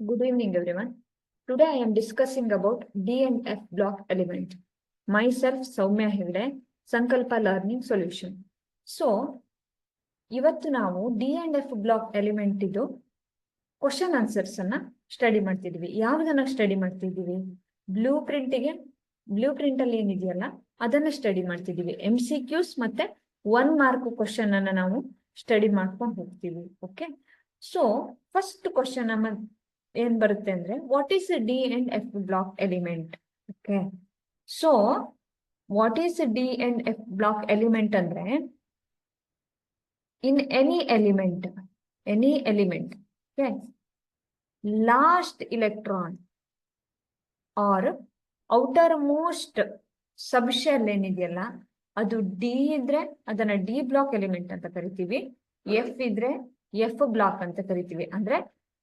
Good evening, everyone. Today I am discussing about D and F block element. Myself, Soumya Hegde, Sankalpa Learning Solution. So, ಇವತ್ತು ನಾವು D and F block element ಇದು question answers ಅನ್ನ study ಮಾಡ್ತಿದ್ವಿ. ಯಾವ್ದನ್ನ study ಮಾಡ್ತಿದೀವಿ? Blue print ಅಲ್ಲಿ ಏನಿದೆಯಲ್ಲ ಅದನ್ನ ಸ್ಟಡಿ ಮಾಡ್ತಿದೀವಿ. MCQs ಮತ್ತೆ 1 ಮಾರ್ಕ್ ಕ್ವಶನ್ ಅನ್ನ ನಾವು ಸ್ಟಡಿ ಮಾಡ್ಕೊಂಡು ಹೋಗ್ತೀವಿ. ಓಕೆ, ಸೊ ಫಸ್ಟ್ ಕ್ವಶನ್ ನಮ್ಮ ಏನ್ ಬರುತ್ತೆ ಅಂದ್ರೆ, what is D and F block element? Okay, so what is D and F block element ಅಂದ್ರೆ, in any element, okay, last electron or outermost subshell ಏನಿದೆಯಲ್ಲ ಅದು ಡಿ ಇದ್ರೆ ಅದನ್ನ ಡಿ ಬ್ಲಾಕ್ ಎಲಿಮೆಂಟ್ ಅಂತ ಕರಿತೀವಿ. ಎಫ್ ಇದ್ರೆ ಎಫ್ ಬ್ಲಾಕ್ ಅಂತ ಕರಿತೀವಿ. ಅಂದ್ರೆ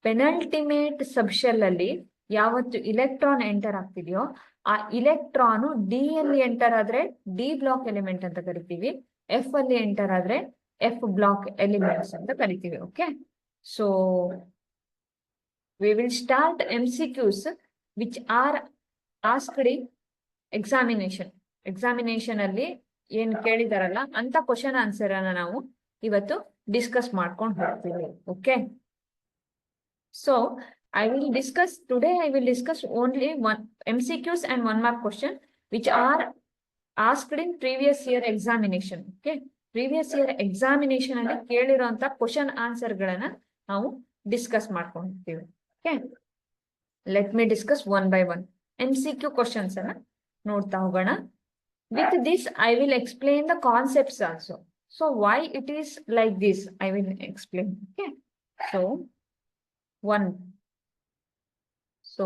ಪೆನಲ್ಟಿಮೇಟ್ ಸಬ್ಶೆಲ್ ಅಲ್ಲಿ ಯಾವತ್ತು ಇಲೆಕ್ಟ್ರಾನ್ ಎಂಟರ್ ಆಗ್ತಿದೆಯೋ ಆ ಇಲೆಕ್ಟ್ರಾನ್ ಡಿ ಅಲ್ಲಿ ಎಂಟರ್ ಆದ್ರೆ ಡಿ ಬ್ಲಾಕ್ ಎಲಿಮೆಂಟ್ ಅಂತ ಕರಿತೀವಿ. ಎಫ್ ಅಲ್ಲಿ ಎಂಟರ್ ಆದ್ರೆ ಎಫ್ ಬ್ಲಾಕ್ ಎಲಿಮೆಂಟ್ಸ್ ಅಂತ ಕರಿತೀವಿ. Okay, so we will start MCQs which are asked in examination ಅಲ್ಲಿ ಏನ್ ಕೇಳಿದಾರಲ್ಲ ಅಂತ ಕ್ವಶನ್ ಆನ್ಸರ್ ಅನ್ನ ನಾವು ಇವತ್ತು ಡಿಸ್ಕಸ್ ಮಾಡ್ಕೊಂಡು ಹೋಗ್ತೀವಿ. Okay, so I will discuss only one MCQs and 1 mark question which are asked in previous year examination. Okay, previous year examination ಅಲ್ಲಿ ಕೇಳಿರುವಂತ question answer ಗಳನ್ನ ನಾವು ಡಿಸ್ಕಸ್ ಮಾಡ್ಕೊಂಡಿರ್ತೀವಿ. Okay, let me discuss 1 by 1 MCQ questions ಅನ್ನ ನೋಡ್ತಾ ಹೋಗೋಣ. With this I will explain the concepts also. So why it is like this I will explain. Okay, so 1. So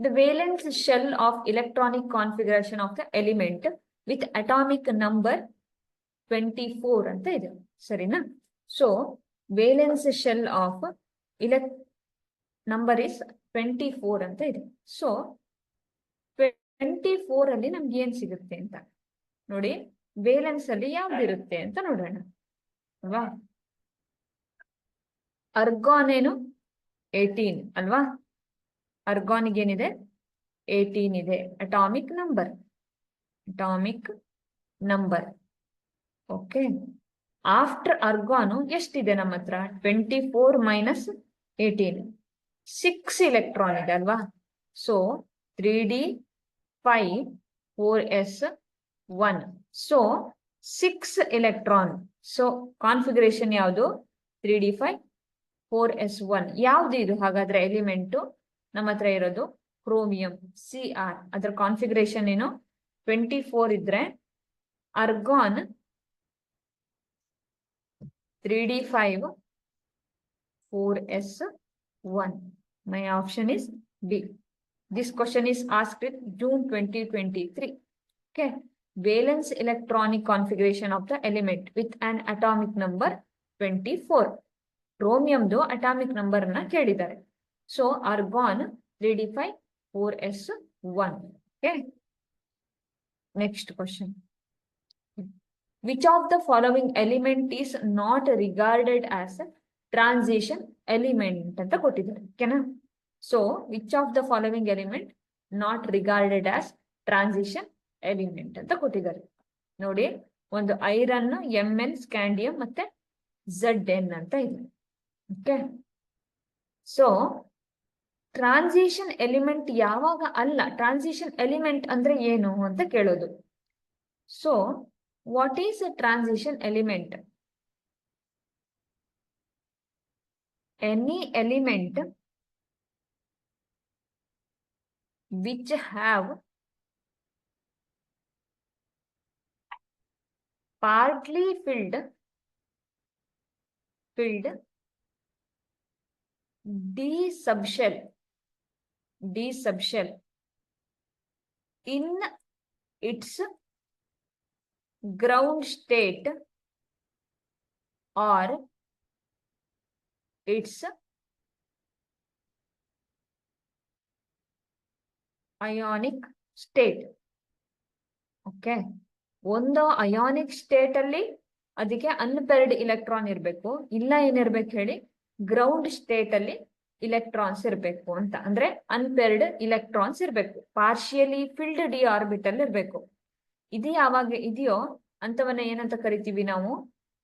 the valence shell of electronic configuration of the element with atomic number 24 ಅಂತ ಇದೆ, ಸರಿನಾ? So valence shell of number is 24 ಅಂತ ಇದೆ. So 24 ಅಲ್ಲಿ ನಮ್ಗೆ ಏನ್ ಸಿಗುತ್ತೆ ಅಂತ ನೋಡಿ. ವೇಲೆನ್ಸ್ ಅಲ್ಲಿ ಯಾವ್ದಿರುತ್ತೆ ಅಂತ ನೋಡೋಣ ಅಲ್ವಾ. ಅರ್ಗಾನ್ ಏನು 18 ಅಲ್ವಾ. ಅರ್ಗಾನಿಗೆ ಏನಿದೆ 18 ಇದೆ. Atomic number okay. ಆಫ್ಟರ್ ಅರ್ಗಾನು ಎಷ್ಟಿದೆ ನಮ್ಮ ಹತ್ರ? 24 ಮೈನಸ್ 18 6 ಇಲೆಕ್ಟ್ರಾನ್ ಇದೆ ಅಲ್ವಾ. So 3d5 4s 1. So 6 electron. So configuration ಯಾವುದು? 3d5 4s1. ಯಾವ್ದು ಇದು ಹಾಗಾದ್ರೆ ಎಲಿಮೆಂಟ್ ನಮ್ಮ ಹತ್ರ ಇರೋದು? Chromium Cr. ಅದರ ಕಾನ್ಫಿಗರೇಷನ್ ಏನು? 24 ಇದ್ರೆ argon 3d5 4s1. My option is B. This question is asked in June 2023. Okay, valence electronic configuration of the element with an atomic number 24. Chromium do atomic number na kelidare. So argon 3d5 4s1. Okay, next question. Which of the following element is not regarded as a transition element ಅಂತ ಕೊಟ್ಟಿದ್ದಾರೆ. ಓಕೆನಾ? So which of the following element not regarded as transition element ಅಂತ ಕೊಟ್ಟಿದ್ದಾರೆ ನೋಡಿ. ಒಂದು iron, Mn, scandium ಮತ್ತೆ Zn ಅಂತ ಇದೆ. ಓಕೆ, ಸೊ ಟ್ರಾನ್ಸಿಷನ್ ಎಲಿಮೆಂಟ್ ಯಾವಾಗ ಅಲ್ಲ? ಟ್ರಾನ್ಸಿಷನ್ ಎಲಿಮೆಂಟ್ ಅಂದ್ರೆ ಏನು ಅಂತ ಕೇಳೋದು. So what is a transition element? Any element which have partly filled d subshell in its ground state or its ionic state. Okay, ಒಂದು ಅಯಾನಿಕ್ ಸ್ಟೇಟ್ ಅಲ್ಲಿ ಅದಕ್ಕೆ unpaired electron ಇರಬೇಕು. ಇಲ್ಲ ಏನಿರ್ಬೇಕು ಹೇಳಿ? ಗ್ರೌಂಡ್ ಸ್ಟೇಟ್ ಅಲ್ಲಿ ಇಲೆಕ್ಟ್ರಾನ್ಸ್ ಇರ್ಬೇಕು ಅಂತ, ಅಂದ್ರೆ ಅನ್ಪೇರ್ಡ್ ಇಲೆಕ್ಟ್ರಾನ್ಸ್ ಇರ್ಬೇಕು, ಪಾರ್ಶಿಯಲಿ ಫಿಲ್ಡ್ ಡಿ ಆರ್ಬಿಟಲ್ ಇರ್ಬೇಕು. ಇದು ಯಾವಾಗ ಇದೆಯೋ ಅಂತವನ್ನ ಏನಂತ ಕರಿತೀವಿ ನಾವು,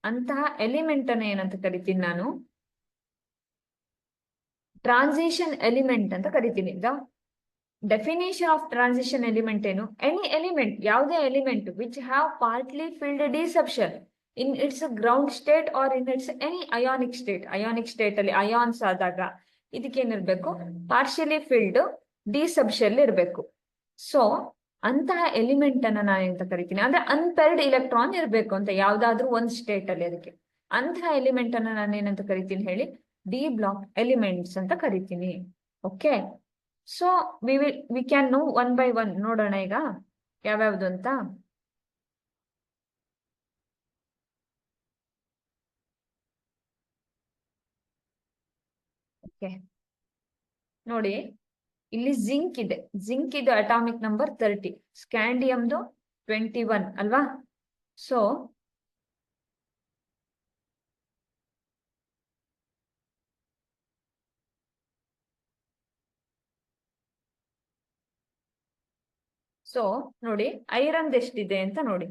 ಅಂತಹ ಎಲಿಮೆಂಟ್ ಅನ್ನ ಏನಂತ ಕರಿತೀನಿ ನಾನು, ಟ್ರಾನ್ಸಿಷನ್ ಎಲಿಮೆಂಟ್ ಅಂತ ಕರಿತೀನಿ. ಡೆಫಿನೇಷನ್ ಆಫ್ ಟ್ರಾನ್ಸಿಷನ್ ಎಲಿಮೆಂಟ್ ಏನು, ಎನಿ ಎಲಿಮೆಂಟ್, ಯಾವುದೇ element which have partly filled d subshell in its ground state or in its any ionic state. Ionic state ಅಲ್ಲಿ ಅಯಾನ್ಸ್ ಆದಾಗ ಇದಕ್ಕೇನಿರ್ಬೇಕು, ಪಾರ್ಷಿಯಲಿ ಫಿಲ್ಡ್ ಡಿ ಸಬ್ಷನ್ ಇರ್ಬೇಕು. So ಅಂತಹ element ಅನ್ನ ನಾನು ಎಂತ ಕರಿತೀನಿ ಅಂದ್ರೆ ಅನ್ಪೇರ್ಡ್ ಇಲೆಕ್ಟ್ರಾನ್ ಇರ್ಬೇಕು ಅಂತ, ಯಾವ್ದಾದ್ರು ಒಂದ್ ಸ್ಟೇಟ್ ಅಲ್ಲಿ. ಅದಕ್ಕೆ ಅಂತಹ ಎಲಿಮೆಂಟ್ ಅನ್ನ ನಾನು ಏನಂತ ಕರಿತೀನಿ ಹೇಳಿ, ಡಿ ಬ್ಲಾಕ್ ಎಲಿಮೆಂಟ್ಸ್ ಅಂತ ಕರಿತೀನಿ. Okay, so we can know one by one. ನೋಡೋಣ ಈಗ ಯಾವ್ಯಾವ್ದು ಅಂತ. ಓಕೆ, ನೋಡಿ ಇಲ್ಲಿ ಜಿಂಕ್ ಇದೆ. ಜಿಂಕ್ ಇದು ಅಟಾಮಿಕ್ ನಂಬರ್ 30, ಸ್ಕ್ಯಾಂಡಿಯಮ್ದು 21 ಅಲ್ವಾ. ಸೊ ನೋಡಿ ಐರನ್ ಎಷ್ಟಿದೆ ಅಂತ ನೋಡಿ.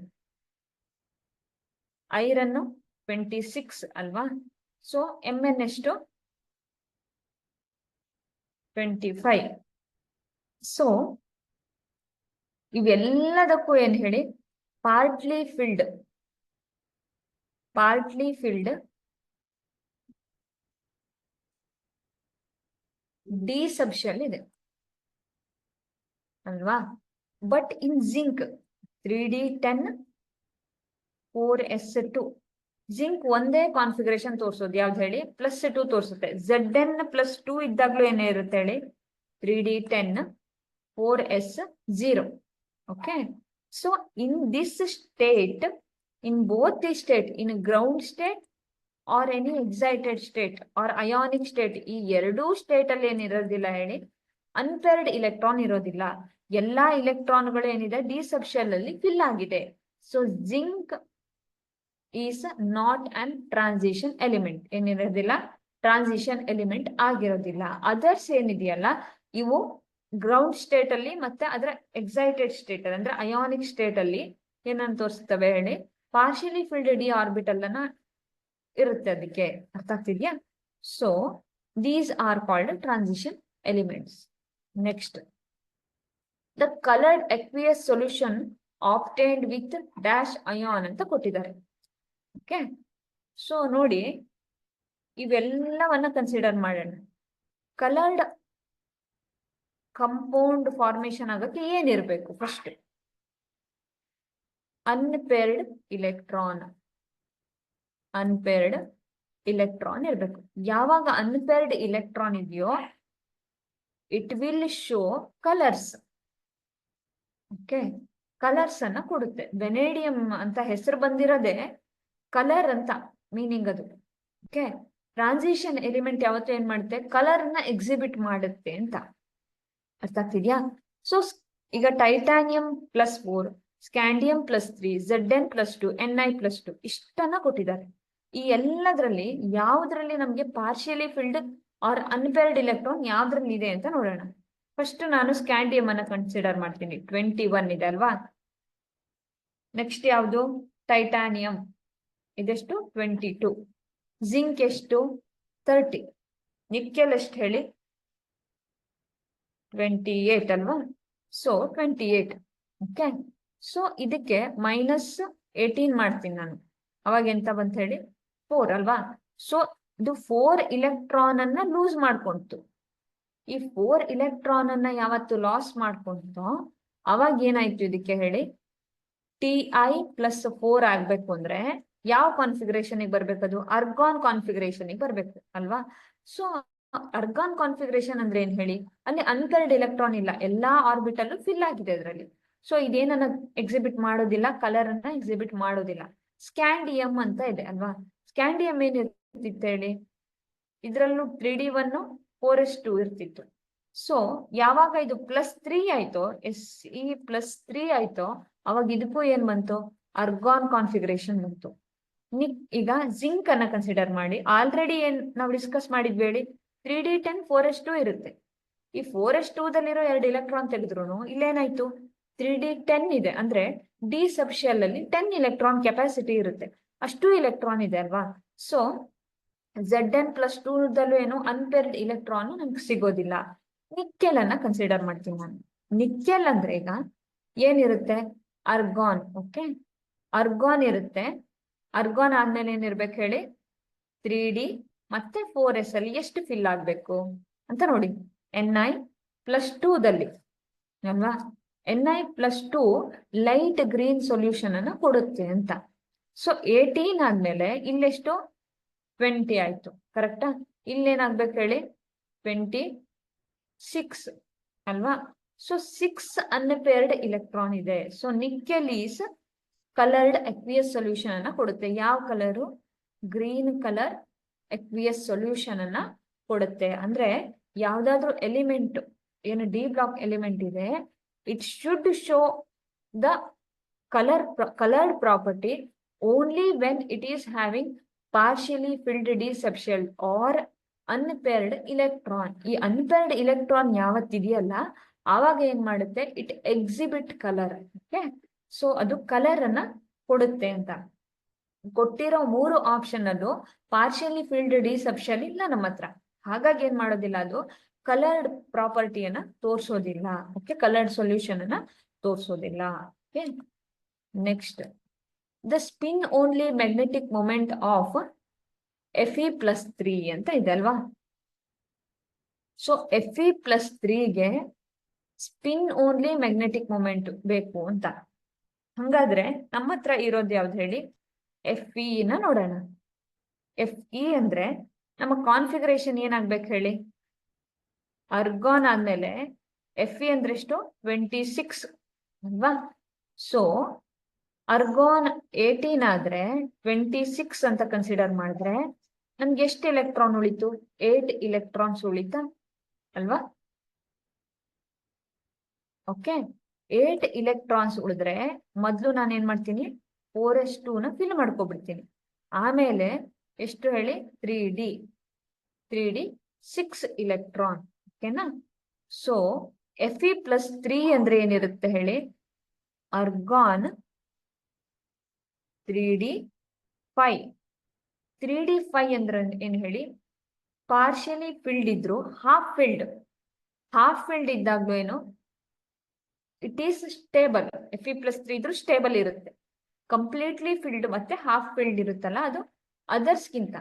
ಐರನ್ 26 ಅಲ್ವಾ. ಸೊ MN ಎಷ್ಟು, 25. ಸೊ ಇವೆಲ್ಲದಕ್ಕೂ ಏನ್ ಹೇಳಿ, ಪಾರ್ಟ್ಲಿ ಫಿಲ್ಡ್ ಡಿ ಸಬ್ಷನ್ ಇದೆ ಅಲ್ವಾ. But in zinc 3D10 4s2, zinc ಒಂದೇ ಕಾನ್ಫಿಗರೇಷನ್ ತೋರಿಸೋದು ಯಾವ್ದು ಹೇಳಿ, +2 ತೋರಿಸುತ್ತೆ. Zn+2 ಇದ್ದಾಗ್ಲೂ ಏನೇ ಇರುತ್ತೆ ಹೇಳಿ, 3D10 4s0. Okay, so in this state, in both the state, in ground state or any excited state or ionic state, ಈ ಎರಡೂ ಸ್ಟೇಟ್ ಅಲ್ಲಿ ಏನಿರೋದಿಲ್ಲ ಹೇಳಿ, ಅನ್ಪೇರ್ಡ್ ಇಲೆಕ್ಟ್ರಾನ್ ಇರೋದಿಲ್ಲ. ಎಲ್ಲಾ ಇಲೆಕ್ಟ್ರಾನ್ಗಳು ಏನಿದೆ ಡಿ ಸಬ್ಷೆಲ್ ಅಲ್ಲಿ ಫಿಲ್ ಆಗಿದೆ. So zinc is not an transition element, ಏನಿರೋದಿಲ್ಲ, ಟ್ರಾನ್ಸಿಷನ್ ಎಲಿಮೆಂಟ್ ಆಗಿರೋದಿಲ್ಲ. ಅದರ್ಸ್ ಏನಿದೆಯಲ್ಲ ಇವು ಗ್ರೌಂಡ್ ಸ್ಟೇಟ್ ಅಲ್ಲಿ ಮತ್ತೆ ಅದರ ಎಕ್ಸೈಟೆಡ್ ಸ್ಟೇಟ್ ಅಂದ್ರೆ ಅಯಾನಿಕ್ ಸ್ಟೇಟ್ ಅಲ್ಲಿ ಏನನ್ನು ತೋರಿಸ್ತವೆ ಹೇಳಿ, ಪಾರ್ಷಿಯಲಿ ಫಿಲ್ಡ್ ಡಿ ಆರ್ಬಿಟಲ್ ಅನ್ನ ಇರುತ್ತೆ. ಅದಕ್ಕೆ ಅರ್ಥ ಆಗ್ತಿದ್ಯಾ. So these are called transition elements. Next, the coloured aqueous solution obtained with dash ion ಅಂತ ಕೊಟ್ಟಿದ್ದಾರೆ. ಓಕೆ, ಸೊ ನೋಡಿ ಇವೆಲ್ಲವನ್ನ ಕನ್ಸಿಡರ್ ಮಾಡೋಣ. ಕಲರ್ಡ್ ಕಂಪೌಂಡ್ ಫಾರ್ಮೇಶನ್ ಆಗಕ್ಕೆ ಏನಿರ್ಬೇಕು, ಫಸ್ಟ್ ಅನ್ಪೇರ್ಡ್ ಇಲೆಕ್ಟ್ರಾನ್ ಇರ್ಬೇಕು. ಯಾವಾಗ ಅನ್ಪೇರ್ಡ್ ಇಲೆಕ್ಟ್ರಾನ್ ಇದೆಯೋ it will show colours. Okay, colours ಅನ್ನ ಕೊಡುತ್ತೆ. ವೆನೇಡಿಯಂ ಅಂತ ಹೆಸರು ಬಂದಿರೋದೇ ಕಲರ್ ಅಂತ ಮೀನಿಂಗ್ ಅದು. ಓಕೆ, ಟ್ರಾನ್ಸಿಷನ್ ಎಲಿಮೆಂಟ್ ಯಾವತ್ತೂ ಏನ್ ಮಾಡುತ್ತೆ, ಕಲರ್ ಅನ್ನ ಎಕ್ಸಿಬಿಟ್ ಮಾಡುತ್ತೆ ಅಂತ. ಅರ್ಥ ಆಗ್ತಿದ್ಯಾ. ಸೊ ಈಗ ಟೈಟಾನಿಯಂ +4, ಸ್ಕ್ಯಾಂಡಿಯಂ +3, Zn+2, Ni+2 ಇಷ್ಟನ್ನ ಕೊಟ್ಟಿದ್ದಾರೆ. ಈ ಎಲ್ಲದರಲ್ಲಿ ಯಾವ್ದ್ರಲ್ಲಿ ನಮ್ಗೆ partially filled or unpaired electron ಯಾವ್ದ್ರಲ್ಲಿ ಇದೆ ಅಂತ ನೋಡೋಣ. ಫಸ್ಟ್ ನಾನು ಸ್ಕ್ಯಾಂಡಿಯಂ ಅನ್ನ ಕನ್ಸಿಡರ್ ಮಾಡ್ತೀನಿ, 21 ಇದೆ ಅಲ್ವಾ. ನೆಕ್ಸ್ಟ್ ಯಾವುದು, ಟೈಟಾನಿಯಂ ಇದೆಷ್ಟು, 22. ಜಿಂಕ್ ಎಷ್ಟು, 30. ನಿಕ್ಕೆಲ್ ಎಷ್ಟು ಹೇಳಿ, 28 ಅಲ್ವಾ. ಸೊ 28. ಓಕೆ, ಸೊ ಇದಕ್ಕೆ -18 ಮಾಡ್ತೀನಿ ನಾನು. ಅವಾಗ ಎಂತ ಬಂತ ಹೇಳಿ, 4 ಅಲ್ವಾ. ಸೊ ಇದು 4 ಇಲೆಕ್ಟ್ರಾನ್ ಅನ್ನ ಲೂಸ್ ಮಾಡ್ಕೊಂತು. ಈ 4 ಇಲೆಕ್ಟ್ರಾನ್ ಅನ್ನ ಯಾವತ್ತು ಲಾಸ್ ಮಾಡ್ಕೊಂತೋ ಅವಾಗ ಏನಾಯ್ತು ಇದಕ್ಕೆ ಹೇಳಿ, Ti+4 ಆಗ್ಬೇಕು ಅಂದ್ರೆ ಯಾವ ಕಾನ್ಫಿಗರೇಷನ್ ಬರ್ಬೇಕದು, ಅರ್ಗಾನ್ ಕಾನ್ಫಿಗರೇಷನ್ ಬರ್ಬೇಕು ಅಲ್ವಾ. ಸೊ ಅರ್ಗಾನ್ ಕಾನ್ಫಿಗರೇಷನ್ ಅಂದ್ರೆ ಏನ್ ಹೇಳಿ, ಅಲ್ಲಿ ಅನ್ಪೇರ್ಡ್ ಇಲೆಕ್ಟ್ರಾನ್ ಇಲ್ಲ, ಎಲ್ಲಾ ಆರ್ಬಿಟಲ್ ಫಿಲ್ ಆಗಿದೆ ಅದರಲ್ಲಿ. ಸೊ ಇದೇನನ್ನ ಎಕ್ಸಿಬಿಟ್ ಮಾಡೋದಿಲ್ಲ, ಕಲರ್ ಅನ್ನ ಎಕ್ಸಿಬಿಟ್ ಮಾಡೋದಿಲ್ಲ. ಸ್ಕ್ಯಾಂಡಿಯಂ ಅಂತ ಇದೆ ಅಲ್ವಾ. ಸ್ಕ್ಯಾಂಡಿಯಂ ಏನಿರ್ತಿತ್ತು ಹೇಳಿ, ಇದ್ರಲ್ಲೂ 3D1 4s2 ಇರ್ತಿತ್ತು. ಸೊ ಯಾವಾಗ ಇದು +3 ಆಯ್ತೋ, Se+3 ಆಯ್ತೋ, ಅವಾಗ ಇದಕ್ಕೂ ಏನ್ ಬಂತು, ಅರ್ಗಾನ್ ಕಾನ್ಫಿಗರೇಷನ್ ಬಂತು. ಈಗ ಜಿಂಕ್ ಅನ್ನ ಕನ್ಸಿಡರ್ ಮಾಡಿ. ಆಲ್ರೆಡಿ ಏನ್ ನಾವು ಡಿಸ್ಕಸ್ ಮಾಡಿದ್ವಿ ಹೇಳಿ, 3d10 4s2 ಇರುತ್ತೆ. ಈ 4s2 ದಲ್ಲಿರೋ 2 ಇಲೆಕ್ಟ್ರಾನ್ ತೆಗೆದ್ರು ಇಲ್ಲೇನಾಯ್ತು 3d10 ಇದೆ ಅಂದ್ರೆ ಡಿ ಸಬ್ ಶೆಲ್ ಅಲ್ಲಿ 10 ಇಲೆಕ್ಟ್ರಾನ್ ಕೆಪಾಸಿಟಿ ಇರುತ್ತೆ. ಅಷ್ಟು ಇಲೆಕ್ಟ್ರಾನ್ ಇದೆ ಅಲ್ವಾ. ಸೊ Zn+2 ದಲ್ಲೂ ಏನು ಅನ್ಪೇರ್ಡ್ ಇಲೆಕ್ಟ್ರಾನ್ ನಮ್ಗೆ ಸಿಗೋದಿಲ್ಲ. ನಿಕ್ಕೆಲ್ ಅನ್ನ ಕನ್ಸಿಡರ್ ಮಾಡ್ತೀನಿ ನಾನು. ನಿಕ್ಕೆಲ್ ಅಂದ್ರೆ ಈಗ ಏನಿರುತ್ತೆ ಅರ್ಗಾನ್. ಓಕೆ, ಅರ್ಗಾನ್ ಇರುತ್ತೆ. ಅರ್ಗಾನ್ ಆದ್ಮೇಲೆ ಏನಿರ್ಬೇಕು ಹೇಳಿ 3d ಮತ್ತೆ 4s ಅಲ್ಲಿ ಎಷ್ಟು ಫಿಲ್ ಆಗ್ಬೇಕು ಅಂತ ನೋಡಿ. Ni+2 ದಲ್ಲಿ ಅಲ್ವಾ, Ni+2 ಲೈಟ್ ಗ್ರೀನ್ ಸೊಲ್ಯೂಷನ್ ಅನ್ನ ಕೊಡುತ್ತೆ ಅಂತ. ಸೊ 18 ಆದ್ಮೇಲೆ ಇಲ್ಲೆಷ್ಟು 20 ಆಯ್ತು. ಕರೆಕ್ಟಾ? ಇಲ್ಲೇನಾಗ್ಬೇಕು ಹೇಳಿ 26 ಅಲ್ವಾ. ಸೊ 6 ಅನ್ಪೇರ್ಡ್ ಇಲೆಕ್ಟ್ರಾನ್ ಇದೆ. So nickel is coloured aqueous solution ಅನ್ನ ಕೊಡುತ್ತೆ. ಯಾವ colour? Green colour aqueous solution ಅನ್ನ ಕೊಡುತ್ತೆ. ಅಂದ್ರೆ ಯಾವ್ದಾದ್ರು ಎಲಿಮೆಂಟ್ ಏನು ಡಿ ಬ್ಲಾಕ್ ಎಲಿಮೆಂಟ್ ಇದೆ, it should show the colored property only when it is having partially filled d subshell or unpaired electron. ಈ unpaired electron ಯಾವತ್ತಿದೆಯಲ್ಲ ಆವಾಗ ಏನ್ ಮಾಡುತ್ತೆ, it exhibit colour. Okay, so ಅದು ಕಲರ್ ಅನ್ನ ಕೊಡುತ್ತೆ ಅಂತ. ಕೊಟ್ಟಿರೋ 3 ಆಪ್ಷನ್ ಅಲ್ಲೂ ಪಾರ್ಷಿಯಲಿ ಫಿಲ್ಡ್ ಡಿ ಸಬ್ಶೆಲ್ ಇಲ್ಲ ನಮ್ಮ ಹತ್ರ. ಹಾಗಾಗಿ ಏನ್ ಮಾಡೋದಿಲ್ಲ, ಅದು ಕಲರ್ಡ್ ಪ್ರಾಪರ್ಟಿಯನ್ನ ತೋರಿಸೋದಿಲ್ಲ. ಓಕೆ, ಕಲರ್ಡ್ ಸೊಲ್ಯೂಷನ್ ಅನ್ನ ತೋರಿಸೋದಿಲ್ಲ. Okay, next the spin only magnetic moment of Fe+3 ಅಂತ ಇದೆ ಅಲ್ವಾ. ಸೊ Fe+3ಗೆ ಸ್ಪಿನ್ ಓನ್ಲಿ ಮ್ಯಾಗ್ನೆಟಿಕ್ ಮೊಮೆಂಟ್ ಬೇಕು ಅಂತ. ಹಂಗಾದ್ರೆ ನಮ್ಮ ಹತ್ರ ಇರೋದು ಯಾವ್ದು ಹೇಳಿ? Fe ನ ನೋಡೋಣ. Fe ಅಂದ್ರೆ ನಮ್ಮ ಕಾನ್ಫಿಗರೇಷನ್ ಏನಾಗ್ಬೇಕು ಹೇಳಿ? ಅರ್ಗಾನ್ ಆದ್ಮೇಲೆ Fe ಅಂದ್ರೆ ಎಷ್ಟು? 26 ಅಲ್ವಾ. ಸೊ ಅರ್ಗಾನ್ 18 ಆದ್ರೆ 26 ಅಂತ ಕನ್ಸಿಡರ್ ಮಾಡಿದ್ರೆ ನಮ್ಗೆ ಎಷ್ಟು ಎಲೆಕ್ಟ್ರಾನ್ ಉಳಿತು? 8 ಇಲೆಕ್ಟ್ರಾನ್ಸ್ ಉಳಿತಾ ಅಲ್ವಾ. ಓಕೆ, 8 ಇಲೆಕ್ಟ್ರಾನ್ಸ್ ಉಳಿದ್ರೆ ಮೊದಲು ನಾನು ಏನ್ ಮಾಡ್ತೀನಿ, 4s2 ನ ಫಿಲ್ ಮಾಡ್ಕೊಬಿಡ್ತೀನಿ. ಆಮೇಲೆ ಎಷ್ಟು ಹೇಳಿ? 3d 6 electron. ಓಕೆನಾ. ಸೊ Fe+3 ಅಂದ್ರೆ ಏನಿರುತ್ತೆ ಹೇಳಿ? Argon 3d5. 3d5 ಅಂದ್ರೆ ಏನ್ ಹೇಳಿ? ಪಾರ್ಷಿಯಲಿ ಫಿಲ್ಡ್ ಇದ್ರು ಹಾಫ್ ಫಿಲ್ಡ್ ಇದ್ದಾಗ್ಲೂ ಏನು ಇಟ್ ಈಸ್ ಸ್ಟೇಬಲ್. Fe+3 ಇದ್ರು ಸ್ಟೇಬಲ್ ಇರುತ್ತೆ. ಕಂಪ್ಲೀಟ್ಲಿ ಫಿಲ್ಡ್ ಮತ್ತೆ ಹಾಫ್ ಫಿಲ್ಡ್ ಇರುತ್ತಲ್ಲ, ಅದು ಅದರ್ಸ್ಗಿಂತ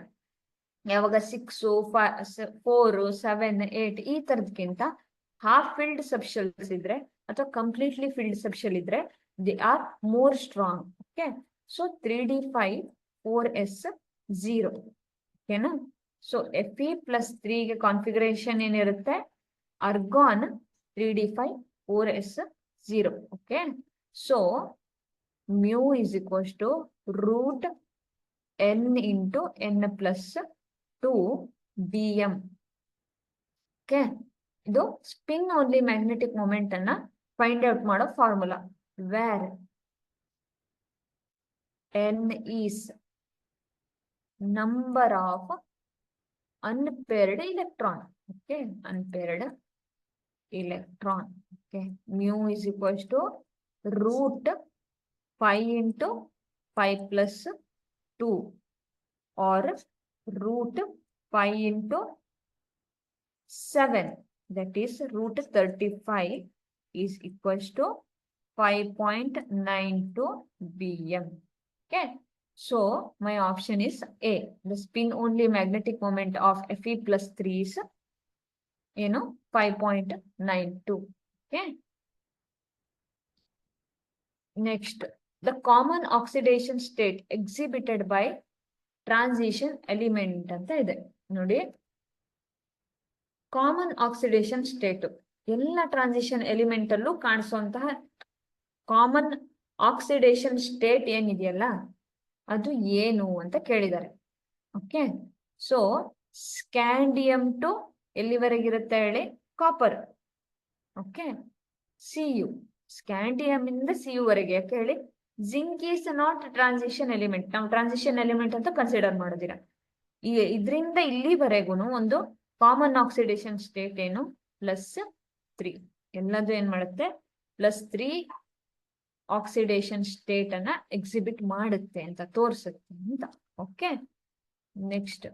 ಯಾವಾಗ 6, 4, 7, 8 ಈ ತರದ್ಕಿಂತ ಹಾಫ್ ಫಿಲ್ಡ್ ಸಬ್ಶೆಲ್ಸ್ ಇದ್ರೆ ಅಥವಾ ಕಂಪ್ಲೀಟ್ಲಿ ಫಿಲ್ಡ್ ಸಬ್ಶೆಲ್ ಇದ್ರೆ they are more strong. Okay, so 3d5 4s 0. ಓಕೆನಾ. ಸೊ Fe+3ಗೆ ಕಾನ್ಫಿಗರೇಷನ್ ಏನಿರುತ್ತೆ? Argon 3d5 4s 0. Okay, so mu is equals to root n into n+2 bm. Okay, ಇದು spin only magnetic moment ಅನ್ನ find out ಮಾಡೋ formula. Where n is number of unpaired electron. Okay, unpaired electron. Okay, mu is equals to root 5 into 5+2 or root 5 into 7, that is root 35 is equals to 5.92 bm. Okay, so my option is A. The spin only magnetic moment of Fe+3 is 5.92. Okay, next, the common oxidation state exhibited by transition element ಅಂತ ಇದೆ ನೋಡಿ. Common oxidation state ಎಲ್ಲ transition element ಅಲ್ಲೂ ಕಾಣಿಸುವಂತಹ common oxidation state ಏನಿದೆಯಲ್ಲ ಅದು ಏನು ಅಂತ ಕೇಳಿದ್ದಾರೆ. ಓಕೆ, ಸೊ ಸ್ಕ್ಯಾಂಡಿಯಂ ಟು ಎಲ್ಲಿವರೆಗಿರುತ್ತೆ ಹೇಳಿ? ಕಾಪರ್. ಓಕೆ, Cu, ಸ್ಕ್ಯಾಂಡಿಯಂ ಇಂದ Cu ವರೆಗೆ. ಯಾಕೆ ಹೇಳಿ? Zinc is not transition element. ನಾವು ಟ್ರಾನ್ಸಿಷನ್ ಎಲಿಮೆಂಟ್ ಅಂತ ಕನ್ಸಿಡರ್ ಮಾಡೋದಿಲ್ಲ. ಇದರಿಂದ ಇಲ್ಲಿವರೆಗೂ ಒಂದು ಕಾಮನ್ ಆಕ್ಸಿಡೇಷನ್ ಸ್ಟೇಟ್ ಏನು +3 ಎಲ್ಲದು ಏನ್ ಮಾಡುತ್ತೆ +3 ಆಕ್ಸಿಡೇಷನ್ ಸ್ಟೇಟ್ ಅನ್ನ ಎಕ್ಸಿಬಿಟ್ ಮಾಡುತ್ತೆ ಅಂತ ತೋರಿಸುತ್ತೆ ಅಂತ. Okay, next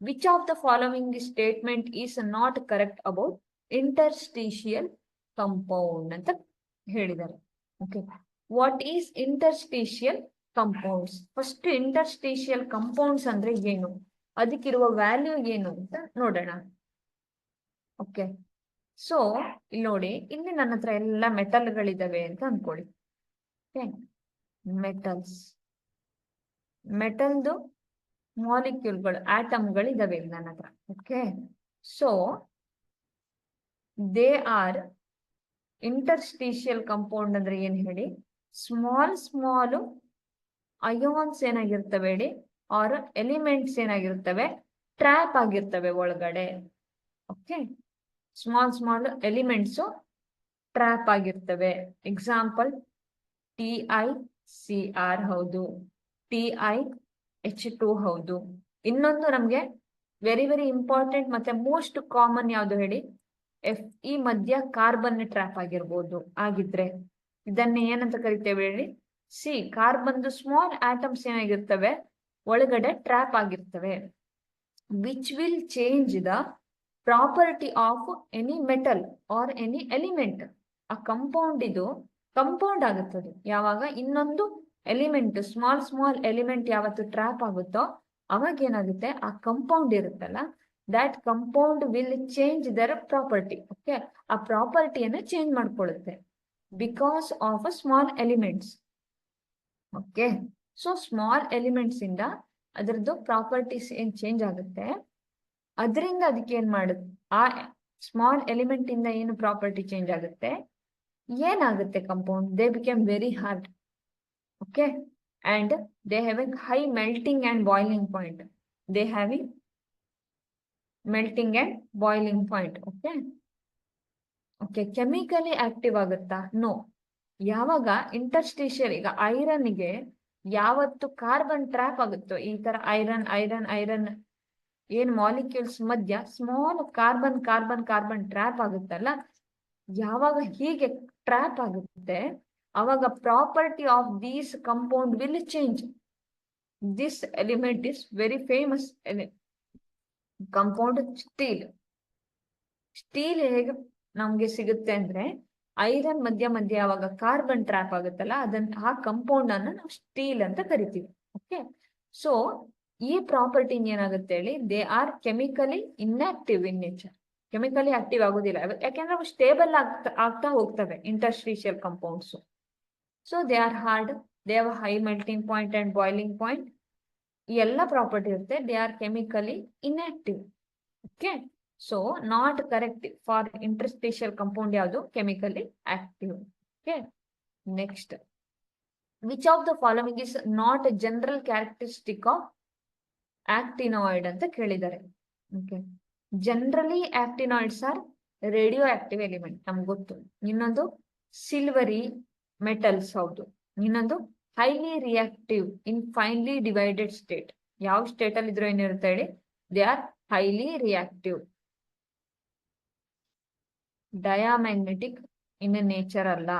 which of the following statement is not correct about interstitial compound ಅಂತ ಹೇಳಿದ್ದಾರೆ. Okay, what is interstitial compounds? First interstitial compounds ಅಂದ್ರೆ ಏನು, ಅದಕ್ಕಿರುವ ವ್ಯಾಲ್ಯೂ ಏನು ಅಂತ ನೋಡೋಣ. ಓಕೆ, ಸೊ ಇಲ್ಲಿ ನೋಡಿ, ಇಲ್ಲಿ ನನ್ನ ಹತ್ರ ಎಲ್ಲ ಮೆಟಲ್ಗಳಿದಾವೆ ಅಂತ ಅನ್ಕೊಳ್ಳಿ. ಮೆಟಲ್ದು ಮಾಲಿಕ್ಯೂಲ್ಗಳು ಆಟಮ್ಗಳು ಇದಾವೆ ಇಲ್ಲಿ ನನ್ನ ಹತ್ರ. Okay, so they R interstitial compound ಅಂದ್ರೆ ಏನ್ ಹೇಳಿ, ಸ್ಮಾಲ್ ಅಯೋನ್ಸ್ ಏನಾಗಿರ್ತವೆ ಹೇಳಿ, ಆರ್ ಎಲಿಮೆಂಟ್ಸ್ ಏನಾಗಿರ್ತವೆ ಟ್ರ್ಯಾಪ್ ಆಗಿರ್ತವೆ ಒಳಗಡೆ. ಓಕೆ, ಸ್ಮಾಲ್ ಎಲಿಮೆಂಟ್ಸ್ ಟ್ರ್ಯಾಪ್ ಆಗಿರ್ತವೆ. ಎಕ್ಸಾಂಪಲ್ TiCr ಹೌದು, TiH2 ಹೌದು. ಇನ್ನೊಂದು ನಮ್ಗೆ ವೆರಿ ಇಂಪಾರ್ಟೆಂಟ್ ಮತ್ತೆ ಮೋಸ್ಟ್ ಕಾಮನ್ ಯಾವ್ದು ಹೇಳಿ, Fe ಮಧ್ಯ ಕಾರ್ಬನ್ ಟ್ರ್ಯಾಪ್ ಆಗಿರ್ಬೋದು. ಆಗಿದ್ರೆ ಇದನ್ನ ಏನಂತ ಕರಿತೇವೆ ಹೇಳಿ, ಕಾರ್ಬನ್ದು ಸ್ಮಾಲ್ ಆಟಮ್ಸ್ ಏನಾಗಿರ್ತವೆ ಒಳಗಡೆ ಟ್ರ್ಯಾಪ್ ಆಗಿರ್ತವೆ. Which will change the property of any metal R any element. ಆ ಕಂಪೌಂಡ್ ಇದು ಕಂಪೌಂಡ್ ಆಗುತ್ತದೆ ಯಾವಾಗ ಇನ್ನೊಂದು ಎಲಿಮೆಂಟ್ ಸ್ಮಾಲ್ ಎಲಿಮೆಂಟ್ ಯಾವತ್ತು ಟ್ರ್ಯಾಪ್ ಆಗುತ್ತೋ ಅವಾಗ ಏನಾಗುತ್ತೆ, ಆ ಕಂಪೌಂಡ್ ಇರುತ್ತಲ್ಲ, that compound will change their property. Okay, ಆ ಪ್ರಾಪರ್ಟಿಯನ್ನ ಚೇಂಜ್ ಮಾಡ್ಕೊಳ್ಳುತ್ತೆ because of small elements. Okay, so small elements ಇಂದ ಅದರದ್ದು ಪ್ರಾಪರ್ಟೀಸ್ ಏನ್ ಚೇಂಜ್ ಆಗುತ್ತೆ, ಅದರಿಂದ ಅದಕ್ಕೆ ಏನ್ ಮಾಡುತ್ತೆ, ಆ ಸ್ಮಾಲ್ ಎಲಿಮೆಂಟ್ ಇಂದ ಏನು ಪ್ರಾಪರ್ಟಿ ಚೇಂಜ್ ಆಗುತ್ತೆ, ಏನಾಗುತ್ತೆ compound, they become very hard. Okay, and they having high melting and boiling point. They having melting and boiling point. Okay, okay, chemically active ಆಗುತ್ತಾ? ನೋ. ಯಾವಾಗ ಇಂಟರ್ಸ್ಟಿಷಿಯಲ್, ಈಗ ಐರನ್ಗೆ ಯಾವತ್ತು ಕಾರ್ಬನ್ ಟ್ರ್ಯಾಪ್ ಆಗುತ್ತೋ, ಈ ತರ ಐರನ್ ಏನ್ ಮಾಲಿಕ್ಯೂಲ್ಸ್ ಮಧ್ಯ ಸ್ಮಾಲ್ ಕಾರ್ಬನ್ ಟ್ರ್ಯಾಪ್ ಆಗುತ್ತಲ್ಲ, ಯಾವಾಗ ಹೀಗೆ ಟ್ರ್ಯಾಪ್ ಆಗುತ್ತೆ ಅವಾಗ property of these compound will change. This element is very famous compound steel ಹೇಗೆ ನಮ್ಗೆ ಸಿಗುತ್ತೆ ಅಂದ್ರೆ, ಐರನ್ ಮಧ್ಯ ಯಾವಾಗ ಕಾರ್ಬನ್ ಟ್ರ್ಯಾಪ್ ಆಗುತ್ತಲ್ಲ ಆ ಕಂಪೌಂಡ್ ಅನ್ನ ನಾವು ಸ್ಟೀಲ್ ಅಂತ ಕರಿತೀವಿ. ಓಕೆ, ಸೊ ಈ ಪ್ರಾಪರ್ಟಿ ಏನಾಗುತ್ತೆ ಹೇಳಿ, they are chemically inactive in nature. Chemically active ಆಗೋದಿಲ್ಲ, ಯಾಕೆಂದ್ರೆ ಅವು ಸ್ಟೇಬಲ್ ಆಗ್ತಾ ಹೋಗ್ತವೆ interstitial compounds. So they are hard, they have high melting point and boiling point, ಈ ಎಲ್ಲ ಪ್ರಾಪರ್ಟಿ ಇರುತ್ತೆ. They are chemically inactive. Okay, so not correct for interstitial compound ಯಾವುದು, chemically active. Okay, next which of the following is not a general characteristic of actinoid ಅಂತ ಕೇಳಿದ್ದಾರೆ. Okay, generally actinoids are radioactive element, ನಮ್ಗೆ ಗೊತ್ತು. ಇನ್ನೊಂದು silvery metals ಹೌದು. ಇನ್ನೊಂದು highly reactive in finely divided state. ಯಾವ state ಅಲ್ಲಿ ಇದ್ರೂ ಏನಿರುತ್ತೆ ಹೇಳಿ, they are highly reactive. Diamagnetic in nature ಅಲ್ಲ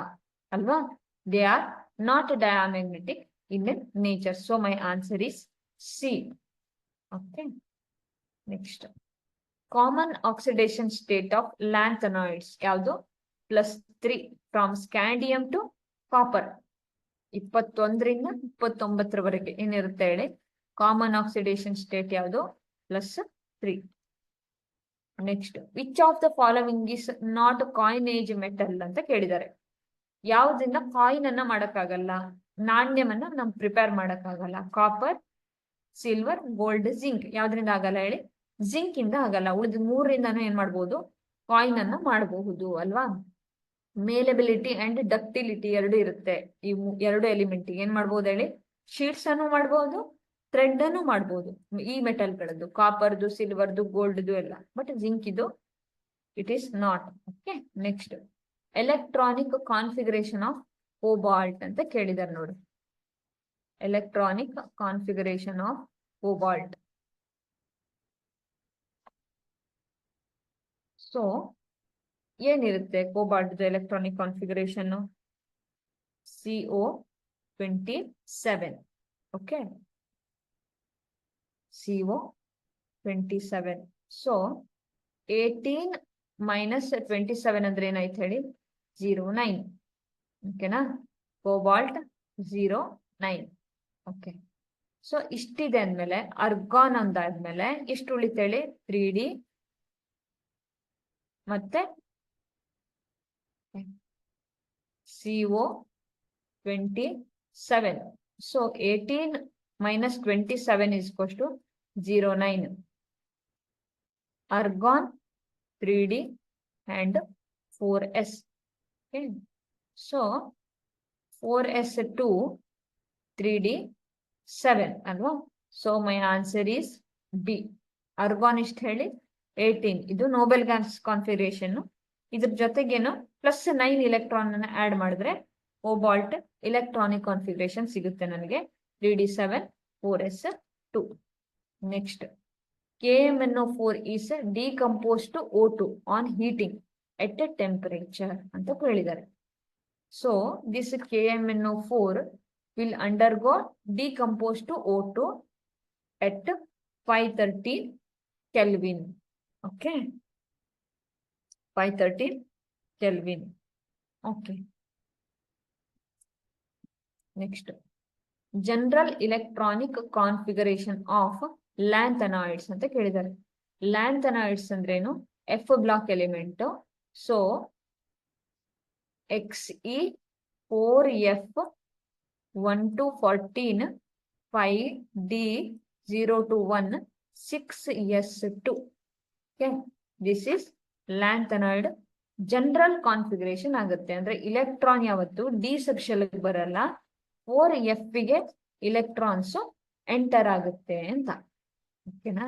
ಅಲ್ವಾ, they are not diamagnetic in nature. So my answer is C. Okay, next common oxidation state of lanthanoids ಯಾವುದು, +3 from scandium to copper. 21ರಿಂದ 29ರವರೆಗೆ ಏನಿರುತ್ತೆ ಹೇಳಿ, ಕಾಮನ್ ಆಕ್ಸಿಡೇಷನ್ ಸ್ಟೇಟ್ ಯಾವುದು, +3. Next which of the following is not coinage metal ಅಂತ ಕೇಳಿದ್ದಾರೆ. ಯಾವ್ದ್ರಿಂದ coin ಅನ್ನ ಮಾಡಕ್ಕಾಗಲ್ಲ, ನಾಣ್ಯವನ್ನ ನಾವು ಪ್ರಿಪೇರ್ ಮಾಡಕ್ಕಾಗಲ್ಲ. Copper, silver, gold, zinc. ಯಾವ್ದ್ರಿಂದ ಆಗಲ್ಲ ಹೇಳಿ, ಜಿಂಕ್ ಇಂದ ಆಗಲ್ಲ. ಉಳಿದ 3ರಿಂದಾನು ಏನ್ ಮಾಡ್ಬೋದು, ಕಾಯಿನ್ ಅನ್ನ ಮಾಡಬಹುದು ಅಲ್ವಾ. ಮೇಲೆಬಿಲಿಟಿ ಅಂಡ್ ಡಕ್ಟಿಲಿಟಿ ಎರಡು ಇರುತ್ತೆ ಈ ಎರಡು ಎಲಿಮೆಂಟ್. ಏನ್ ಮಾಡ್ಬೋದು ಹೇಳಿ, ಶೀಟ್ಸ್ ಅನ್ನು ಮಾಡಬಹುದು, ಥ್ರೆಡ್ ಅನ್ನು ಮಾಡಬಹುದು. ಈ ಮೆಟಲ್ಗಳದ್ದು ಕಾಪರ್ದು, ಸಿಲ್ವರ್ದು, ಗೋಲ್ಡ್ದು ಎಲ್ಲ. ಬಟ್ ಜಿಂಕ್ ಇದು it is not. Okay, next electronic configuration of cobalt ಅಂತ ಕೇಳಿದಾರೆ ನೋಡಿ. Electronic configuration of cobalt. So ಏನಿರುತ್ತೆ cobalt electronic configuration CO27. Okay, CO27. So 18 minus 27 ಅಂದ್ರೆ ಏನಾಯ್ತು ಹೇಳಿ? 09. ಓಕೆನಾ? ಕೋಬಾಲ್ಟ್ 09. ಓಕೆ, ಸೊ ಇಷ್ಟಿದೆ ಅಂದ್ಮೇಲೆ ಅರ್ಗಾನ್ ಅಂದಾದ್ಮೇಲೆ ಎಷ್ಟು ಉಳಿತೇಳಿ? 3D ಮತ್ತೆ CO27. So 18 minus 27 is equals to 09. Argon 3D and 4s. Okay, so 4s2 3D 7 ಅಲ್ವಾ? So my answer is B. Argon ಇಷ್ಟು ಹೇಳಿ 18. ಇದು ನೋಬೆಲ್ ಗ್ಯಾಸ್ ಕಾನ್ಫಿಗರೇಷನ್. ಇದ್ರ ಜೊತೆಗೇನು ಪ್ಲಸ್ 9 ಇಲೆಕ್ಟ್ರಾನ್ ಅನ್ನ ಆಡ್ ಮಾಡಿದ್ರೆ ಕೋಬಾಲ್ಟ್ ಇಲೆಕ್ಟ್ರಾನಿಕ್ ಕಾನ್ಫಿಗರೇಷನ್ ಸಿಗುತ್ತೆ ನನಗೆ 3D7 4s2. Next, KMnO4 is decomposed to O2 on heating at a temperature ಅಂತ ಹೇಳಿದ್ದಾರೆ. So this KMnO4 will undergo decompose to O2 at 530 Kelvin. Okay, 530 Kelvin. Okay, next, general electronic configuration of lanthanoids ಅಂತ ಕೇಳಿದ್ದಾರೆ. Lanthanoids ಅಂದ್ರೇನು? F block element. So Xe4F1214 5D021 6s2. Okay, this is lanthanoid general configuration ಆಗುತ್ತೆ. ಅಂದ್ರೆ electron ಯಾವತ್ತು D section ಬರಲ್ಲ, 4F ಗೆ electrons enter ಆಗುತ್ತೆ ಅಂತ. ಓಕೆನಾ?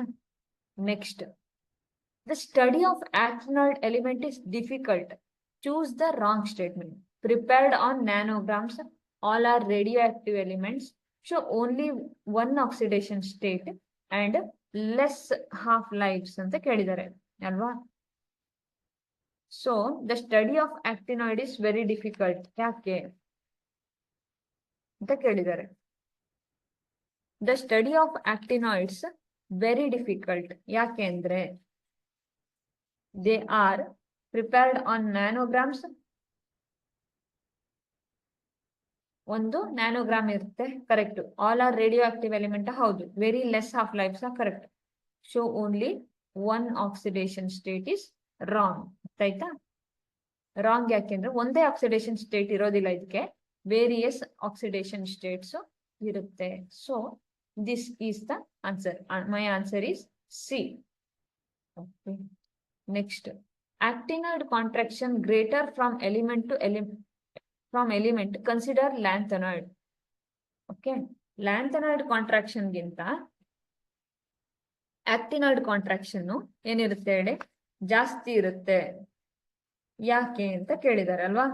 Next, the study of actinoid element is difficult. Choose the wrong statement. Prepared on nanograms, all are radioactive elements, show only one oxidation state and less half lives ಅಂತ ಕೇಳಿದ್ದಾರೆ ಅಲ್ವಾ? So the study of actinoid is very difficult. ಯಾಕೆ ಅಂತ ಕೇಳಿದ್ದಾರೆ. The study of actinoids very difficult. ಯಾಕೆ ಅಂದ್ರೆ they are prepared on nanograms. ಒಂದು nanogram ಇರುತ್ತೆ, correct. All are radioactive element, ಹೌದು. Very less of lifes, correct. Show only one oxidation state is wrong. ಆಯ್ತಾ? Wrong ಯಾಕೆಂದ್ರೆ ಒಂದೇ oxidation state ಇರೋದಿಲ್ಲ, ಇದಕ್ಕೆ ವೇರಿಯಸ್ ಆಕ್ಸಿಡೇಷನ್ ಸ್ಟೇಟ್ಸ್ ಇರುತ್ತೆ. So this is the answer. My answer is C. Okay, next, actinoid contraction greater from element to element, consider lanthanoid. Okay, lanthanoid contraction ಗಿಂತ actinoid contraction ಏನಿರುತ್ತೆ ಹೇಳಿ? ಜಾಸ್ತಿ ಇರುತ್ತೆ. ಯಾಕೆ ಅಂತ ಕೇಳಿದಾರೆ ಅಲ್ವಾ?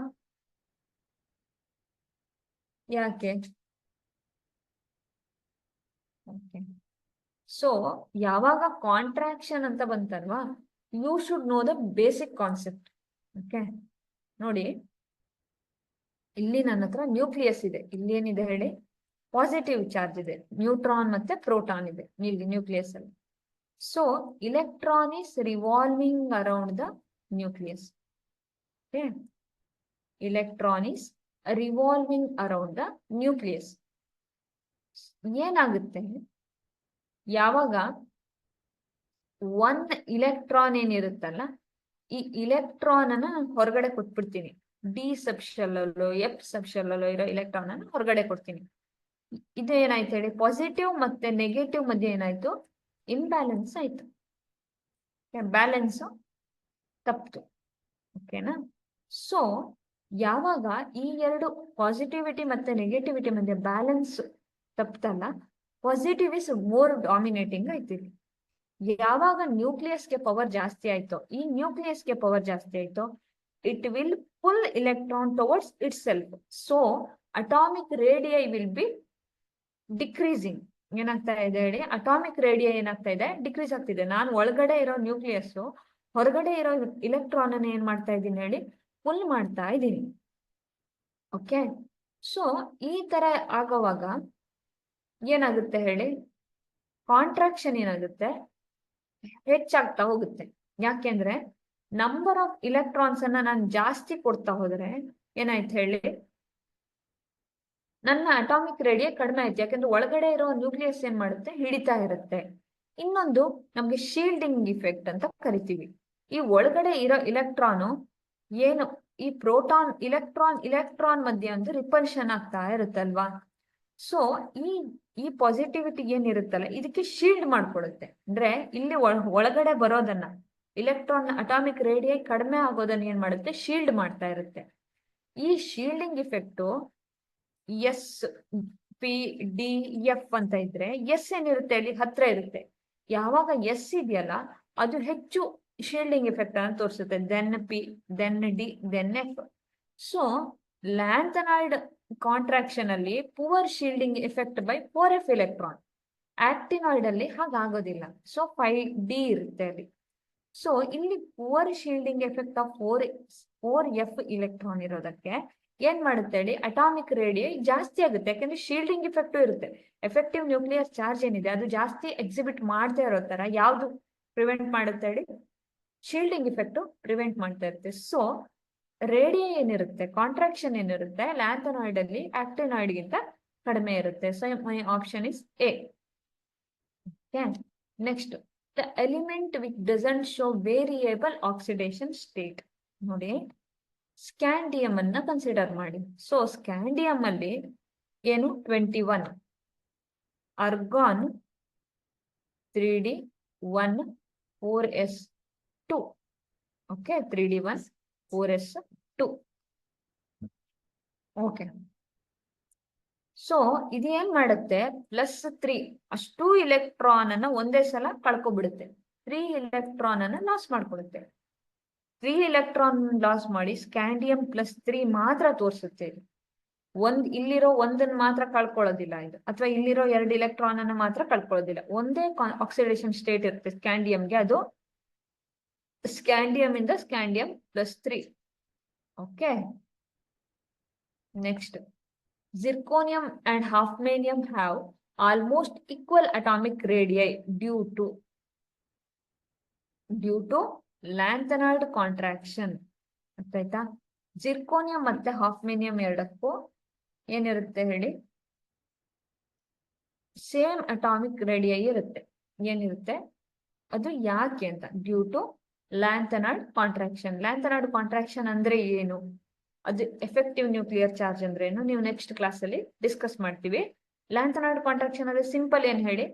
ಯಾಕೆ? ಓಕೆ, ಸೊ ಯಾವಾಗ ಕಾಂಟ್ರಾಕ್ಷನ್ ಅಂತ ಬಂತಲ್ವಾ, you should know the basic concept. Okay, ನೋಡಿ, ಇಲ್ಲಿ ನನ್ನ ಹತ್ರ ನ್ಯೂಕ್ಲಿಯಸ್ ಇದೆ. ಇಲ್ಲಿ ಏನಿದೆ ಹೇಳಿ? ಪಾಸಿಟಿವ್ ಚಾರ್ಜ್ ಇದೆ, ನ್ಯೂಟ್ರಾನ್ ಮತ್ತೆ ಪ್ರೋಟಾನ್ ಇದೆ ಇಲ್ಲಿ ನ್ಯೂಕ್ಲಿಯಸ್ ಅಲ್ಲಿ. So electron is revolving around the nucleus. Okay, electron is revolving around the nucleus. ಏನಾಗುತ್ತೆ ಯಾವಾಗ ಒನ್ ಇಲೆಕ್ಟ್ರಾನ್ ಏನಿರುತ್ತಲ್ಲ, ಈ ಇಲೆಕ್ಟ್ರಾನ್ ಅನ್ನ ಹೊರಗಡೆ ಕೊಟ್ಬಿಡ್ತೀನಿ. ಡಿ ಸಬ್ಶೆಲ್ ಅಲ್ಲೋ ಎಫ್ ಸಬ್ಶೆಲ್ ಅಲ್ಲೋ ಇರೋ ಇಲೆಕ್ಟ್ರಾನ್ ಅನ್ನು ಹೊರಗಡೆ ಕೊಡ್ತೀನಿ. ಇದು ಏನಾಯ್ತು ಹೇಳಿ? ಪಾಸಿಟಿವ್ ಮತ್ತೆ ನೆಗೆಟಿವ್ ಮಧ್ಯೆ ಏನಾಯ್ತು? ಇಂಬ್ಯಾಲೆನ್ಸ್ ಆಯ್ತು, ಬ್ಯಾಲೆನ್ಸ್ ತಪ್ಪಿತು. ಓಕೆನಾ? ಸೊ ಯಾವಾಗ ಈ ಎರಡು ಪಾಸಿಟಿವಿಟಿ ಮತ್ತೆ ನೆಗೆಟಿವಿಟಿ ಮಧ್ಯೆ ಬ್ಯಾಲೆನ್ಸ್ ತಪ್ಪತಲ್ಲ, ಪಾಸಿಟಿವ್ ಇಸ್ ಮೋರ್ ಡಾಮಿನೇಟಿಂಗ್ ಆಯ್ತು. ಯಾವಾಗ ನ್ಯೂಕ್ಲಿಯಸ್ಗೆ ಪವರ್ ಜಾಸ್ತಿ ಆಯ್ತೋ, ಈ ನ್ಯೂಕ್ಲಿಯಸ್ಗೆ ಪವರ್ ಜಾಸ್ತಿ ಆಯ್ತೋ, it will pull electron towards itself. So atomic radii will be decreasing. ಏನಾಗ್ತಾ ಇದೆ ಹೇಳಿ? ಅಟಾಮಿಕ್ ರೇಡಿಯಾ ಏನಾಗ್ತಾ ಇದೆ? ಡಿಕ್ರೀಸ್ ಆಗ್ತಿದೆ. ನಾನು ಒಳಗಡೆ ಇರೋ ನ್ಯೂಕ್ಲಿಯಸ್ ಹೊರಗಡೆ ಇರೋ ಇಲೆಕ್ಟ್ರಾನ್ ಅನ್ನ ಏನ್ ಮಾಡ್ತಾ ಇದ್ದೀನಿ ಹೇಳಿ, ಪುಲ್ ಮಾಡ್ತಾ ಇದ್ದೀನಿ. ಓಕೆ, ಸೊ ಈ ತರ ಆಗೋವಾಗ ಏನಾಗುತ್ತೆ ಹೇಳಿ, ಕಾಂಟ್ರಾಕ್ಷನ್ ಏನಾಗುತ್ತೆ, ಹೆಚ್ಚಾಗ್ತಾ ಹೋಗುತ್ತೆ. ಯಾಕೆಂದ್ರೆ ನಂಬರ್ ಆಫ್ ಇಲೆಕ್ಟ್ರಾನ್ಸ್ ಅನ್ನ ನಾನು ಜಾಸ್ತಿ ಕೊಡ್ತಾ ಹೋದ್ರೆ ಏನಾಯ್ತು ಹೇಳಿ, ನನ್ನ ಅಟಾಮಿಕ್ ರೇಡಿಯಸ್ ಕಡಿಮೆ ಆಯ್ತು. ಯಾಕಂದ್ರೆ ಒಳಗಡೆ ಇರೋ ನ್ಯೂಕ್ಲಿಯಸ್ ಏನ್ ಮಾಡುತ್ತೆ, ಹಿಡಿತಾ ಇರುತ್ತೆ. ಇನ್ನೊಂದು ನಮ್ಗೆ ಶೀಲ್ಡಿಂಗ್ ಇಫೆಕ್ಟ್ ಅಂತ ಕರಿತೀವಿ. ಈ ಒಳಗಡೆ ಇರೋ ಇಲೆಕ್ಟ್ರಾನು ಏನು, ಈ ಪ್ರೋಟಾನ್ ಇಲೆಕ್ಟ್ರಾನ್ ಮಧ್ಯೆ ಒಂದು ರಿಪಲ್ಷನ್ ಆಗ್ತಾ ಇರುತ್ತಲ್ವಾ. ಸೊ ಈ ಪಾಸಿಟಿವಿಟಿ ಏನಿರುತ್ತಲ್ಲ, ಇದಕ್ಕೆ ಶೀಲ್ಡ್ ಮಾಡ್ಕೊಡುತ್ತೆ. ಅಂದ್ರೆ ಇಲ್ಲಿ ಒಳಗಡೆ ಬರೋದನ್ನ, ಇಲೆಕ್ಟ್ರಾನ್ ಅಟಾಮಿಕ್ ರೇಡಿಯಸ್ ಕಡಿಮೆ ಆಗೋದನ್ನ ಏನ್ ಮಾಡುತ್ತೆ, ಶೀಲ್ಡ್ ಮಾಡ್ತಾ ಇರುತ್ತೆ. ಈ shielding effect S P D F ಅಂತ ಇದ್ರೆ, ಎಸ್ ಏನಿರುತ್ತೆ ಅಲ್ಲಿ ಹತ್ರ ಇರುತ್ತೆ. ಯಾವಾಗ ಎಸ್ ಇದೆಯಲ್ಲ, ಅದು ಹೆಚ್ಚು ಶೀಲ್ಡಿಂಗ್ ಇಫೆಕ್ಟ್ ಅನ್ನು ತೋರಿಸುತ್ತೆ. Then p, then d, then f. So lanthanoid contraction ಅಲ್ಲಿ poor shielding effect by 4f electron. Actinoid ಅಲ್ಲಿ ಹಾಗಾಗೋದಿಲ್ಲ. ಸೊ 5d ಇರುತ್ತೆ ಅಲ್ಲಿ. ಸೊ ಇಲ್ಲಿ poor shielding effect of 4f electron ಇರೋದಕ್ಕೆ ಏನ್ ಮಾಡುತ್ತೆ ಹೇಳಿ, ಅಟಾಮಿಕ್ ರೇಡಿಯಸ್ ಜಾಸ್ತಿ ಆಗುತ್ತೆ. ಯಾಕಂದ್ರೆ ಶೀಲ್ಡಿಂಗ್ ಇಫೆಕ್ಟ್ ಇರುತ್ತೆ. ಎಫೆಕ್ಟಿವ್ ನ್ಯೂಕ್ಲಿಯರ್ ಚಾರ್ಜ್ ಏನಿದೆ ಅದು ಜಾಸ್ತಿ ಎಕ್ಸಿಬಿಟ್ ಮಾಡ್ತಾ ಇರೋ ತರ ಯಾವ್ದು ಪ್ರಿವೆಂಟ್ ಮಾಡುತ್ತೆ ಹೇಳಿ, ಶೀಲ್ಡಿಂಗ್ ಇಫೆಕ್ಟ್ ಪ್ರಿವೆಂಟ್ ಮಾಡ್ತಾ ಇರುತ್ತೆ. ಸೊ ರೇಡಿಯಸ್ ಏನಿರುತ್ತೆ, ಕಾಂಟ್ರಾಕ್ಷನ್ ಏನಿರುತ್ತೆ ಲ್ಯಾಂಥನಾಯ್ಡ್ ಅಲ್ಲಿ ಆಕ್ಟಿನಾಯ್ಡ್ ಗಿಂತ ಕಡಿಮೆ ಇರುತ್ತೆ. So my option is A. Next, the element which doesn't show variable oxidation state. ನೋಡಿ, ಸ್ಕ್ಯಾಂಡಿಯಂ ಅನ್ನ ಕನ್ಸಿಡರ್ ಮಾಡಿ. ಸೊ ಸ್ಕ್ಯಾಂಡಿಯಂ ಅಲ್ಲಿ ಏನು 21, argon 3d1 4s2. Okay, 3d1 4s2. Okay, so ಇದೇನ್ ಮಾಡುತ್ತೆ, +3 ಅಷ್ಟು ಇಲೆಕ್ಟ್ರಾನ್ ಅನ್ನ ಒಂದೇ ಸಲ ಕಳ್ಕೊಬಿಡುತ್ತೆ. 3 ಇಲೆಕ್ಟ್ರಾನ್ ಅನ್ನ ಲಾಸ್ ಮಾಡ್ಕೊಳುತ್ತೆ. 3 ಇಲೆಕ್ಟ್ರಾನ್ ಲಾಸ್ ಮಾಡಿ ಸ್ಕ್ಯಾಂಡಿಯಂ +3 ಮಾತ್ರ ತೋರಿಸುತ್ತೆ. ಇಲ್ಲಿರೋ ಒಂದನ್ನ ಮಾತ್ರ ಕಳ್ಕೊಳ್ಳೋದಿಲ್ಲ ಇದು, ಅಥವಾ ಇಲ್ಲಿರೋ 2 ಇಲೆಕ್ಟ್ರಾನ್ ಅನ್ನ ಮಾತ್ರ ಕಳ್ಕೊಳ್ಳೋದಿಲ್ಲ. ಒಂದೇ ಆಕ್ಸಿಡೇಷನ್ ಸ್ಟೇಟ್ ಇರುತ್ತೆ ಸ್ಕ್ಯಾಂಡಿಯಂಗೆ, ಅದು ಸ್ಕ್ಯಾಂಡಿಯಂ ಇಂದ scandium +3. Okay, next, zirconium and hafnium have almost equal atomic radii due to lanthanide contraction. ಅರ್ಥಾಯ್ತಾ? ಜಿರ್ಕೋನಿಯಂ ಮತ್ತೆ ಹಾಫ್ಮೇನಿಯಂ ಎರಡಕ್ಕೂ ಏನಿರುತ್ತೆ ಹೇಳಿ, ಸೇಮ್ ಅಟಾಮಿಕ್ ರೇಡಿಯಸ್ ಇರುತ್ತೆ. ಏನಿರುತ್ತೆ ಅದು ಯಾಕೆ ಅಂತ, ಡ್ಯೂ ಟು ಲ್ಯಾಂಥನಾಯ್ಡ್ ಕಾಂಟ್ರಾಕ್ಷನ್. ಲ್ಯಾಂಥನಾಯ್ಡ್ ಕಾಂಟ್ರಾಕ್ಷನ್ ಅಂದ್ರೆ ಏನು, ಅದು ಎಫೆಕ್ಟಿವ್ ನ್ಯೂಕ್ಲಿಯರ್ ಚಾರ್ಜ್ ಅಂದ್ರೆ ಏನು, ನೀವು ನೆಕ್ಸ್ಟ್ ಕ್ಲಾಸ್ ಅಲ್ಲಿ ಡಿಸ್ಕಸ್ ಮಾಡ್ತೀವಿ. ಲ್ಯಾಂಥನಾಯ್ಡ್ ಕಾಂಟ್ರಾಕ್ಷನ್ ಅಂದ್ರೆ ಸಿಂಪಲ್ ಏನ್ ಹೇಳಿ,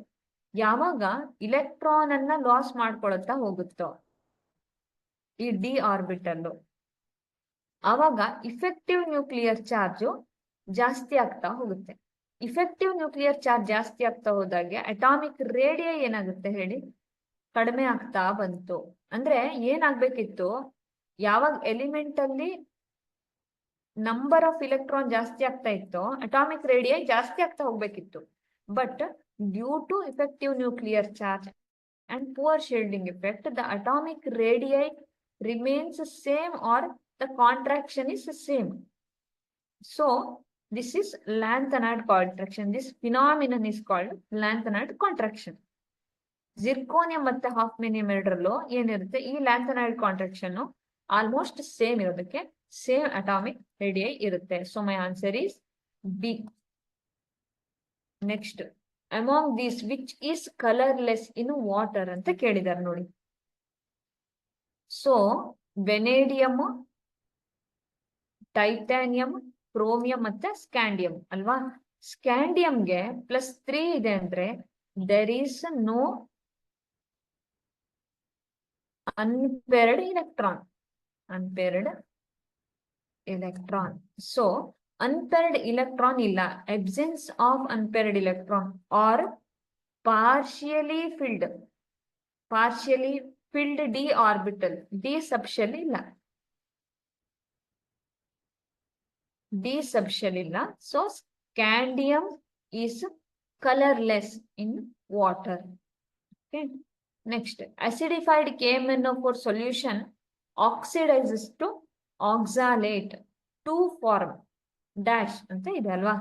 ಯಾವಾಗ ಇಲೆಕ್ಟ್ರಾನ್ ಅನ್ನ ಲಾಸ್ ಮಾಡ್ಕೊಳ್ತಾ ಹೋಗುತ್ತೋ ಈ ಡಿ ಆರ್ಬಿಟಲ್, ಆವಾಗ ಇಫೆಕ್ಟಿವ್ ನ್ಯೂಕ್ಲಿಯರ್ ಚಾರ್ಜ್ ಜಾಸ್ತಿ ಆಗ್ತಾ ಹೋಗುತ್ತೆ. ಇಫೆಕ್ಟಿವ್ ನ್ಯೂಕ್ಲಿಯರ್ ಚಾರ್ಜ್ ಜಾಸ್ತಿ ಆಗ್ತಾ ಹೋದಾಗೆ ಅಟಾಮಿಕ್ ರೇಡಿಯಸ್ ಏನಾಗುತ್ತೆ ಹೇಳಿ, ಕಡಿಮೆ ಆಗ್ತಾ ಬಂತು. ಅಂದ್ರೆ ಏನಾಗ್ಬೇಕಿತ್ತು, ಯಾವಾಗ ಎಲಿಮೆಂಟ್ ಅಲ್ಲಿ ನಂಬರ್ ಆಫ್ ಇಲೆಕ್ಟ್ರಾನ್ ಜಾಸ್ತಿ ಆಗ್ತಾ ಇತ್ತು, ಅಟಾಮಿಕ್ ರೇಡಿಯಸ್ ಜಾಸ್ತಿ ಆಗ್ತಾ ಹೋಗ್ಬೇಕಿತ್ತು. But due to effective nuclear charge and poor shielding effect, the atomic radius remains same or the contraction is same. So this is lanthanide contraction. This phenomenon is called lanthanide contraction. Zirconium ಮತ್ತೆ ಹಾಫ್ಮೇನಿಯಂ ಎರಡರಲ್ಲೂ ಏನಿರುತ್ತೆ, ಈ lanthanoid contraction almost same ಇರೋದಕ್ಕೆ same atomic radius ಇರುತ್ತೆ. So my answer is B. Next, among these which is colourless in water ಅಂತ ಕೇಳಿದಾರೆ ನೋಡಿ. So vanadium, titanium, chromium ಮತ್ತೆ ಸ್ಕ್ಯಾಂಡಿಯಂ ಅಲ್ವಾ. ಸ್ಕ್ಯಾಂಡಿಯಂಗೆ +3 ಇದೆ ಅಂದ್ರೆ there is no unpaired electron. So unpaired electron ಇಲ್ಲ, absence of unpaired electron or partially filled d orbital, d subshell ಇಲ್ಲ, ಡಿ ಸಬ್ಶೆಲ್ ಇಲ್ಲ. So scandium is colourless in water. Next, acidified KMnO4 solution oxidizes to oxalate to form dash ಅಂತ ಇದೆ ಅಲ್ವಾ.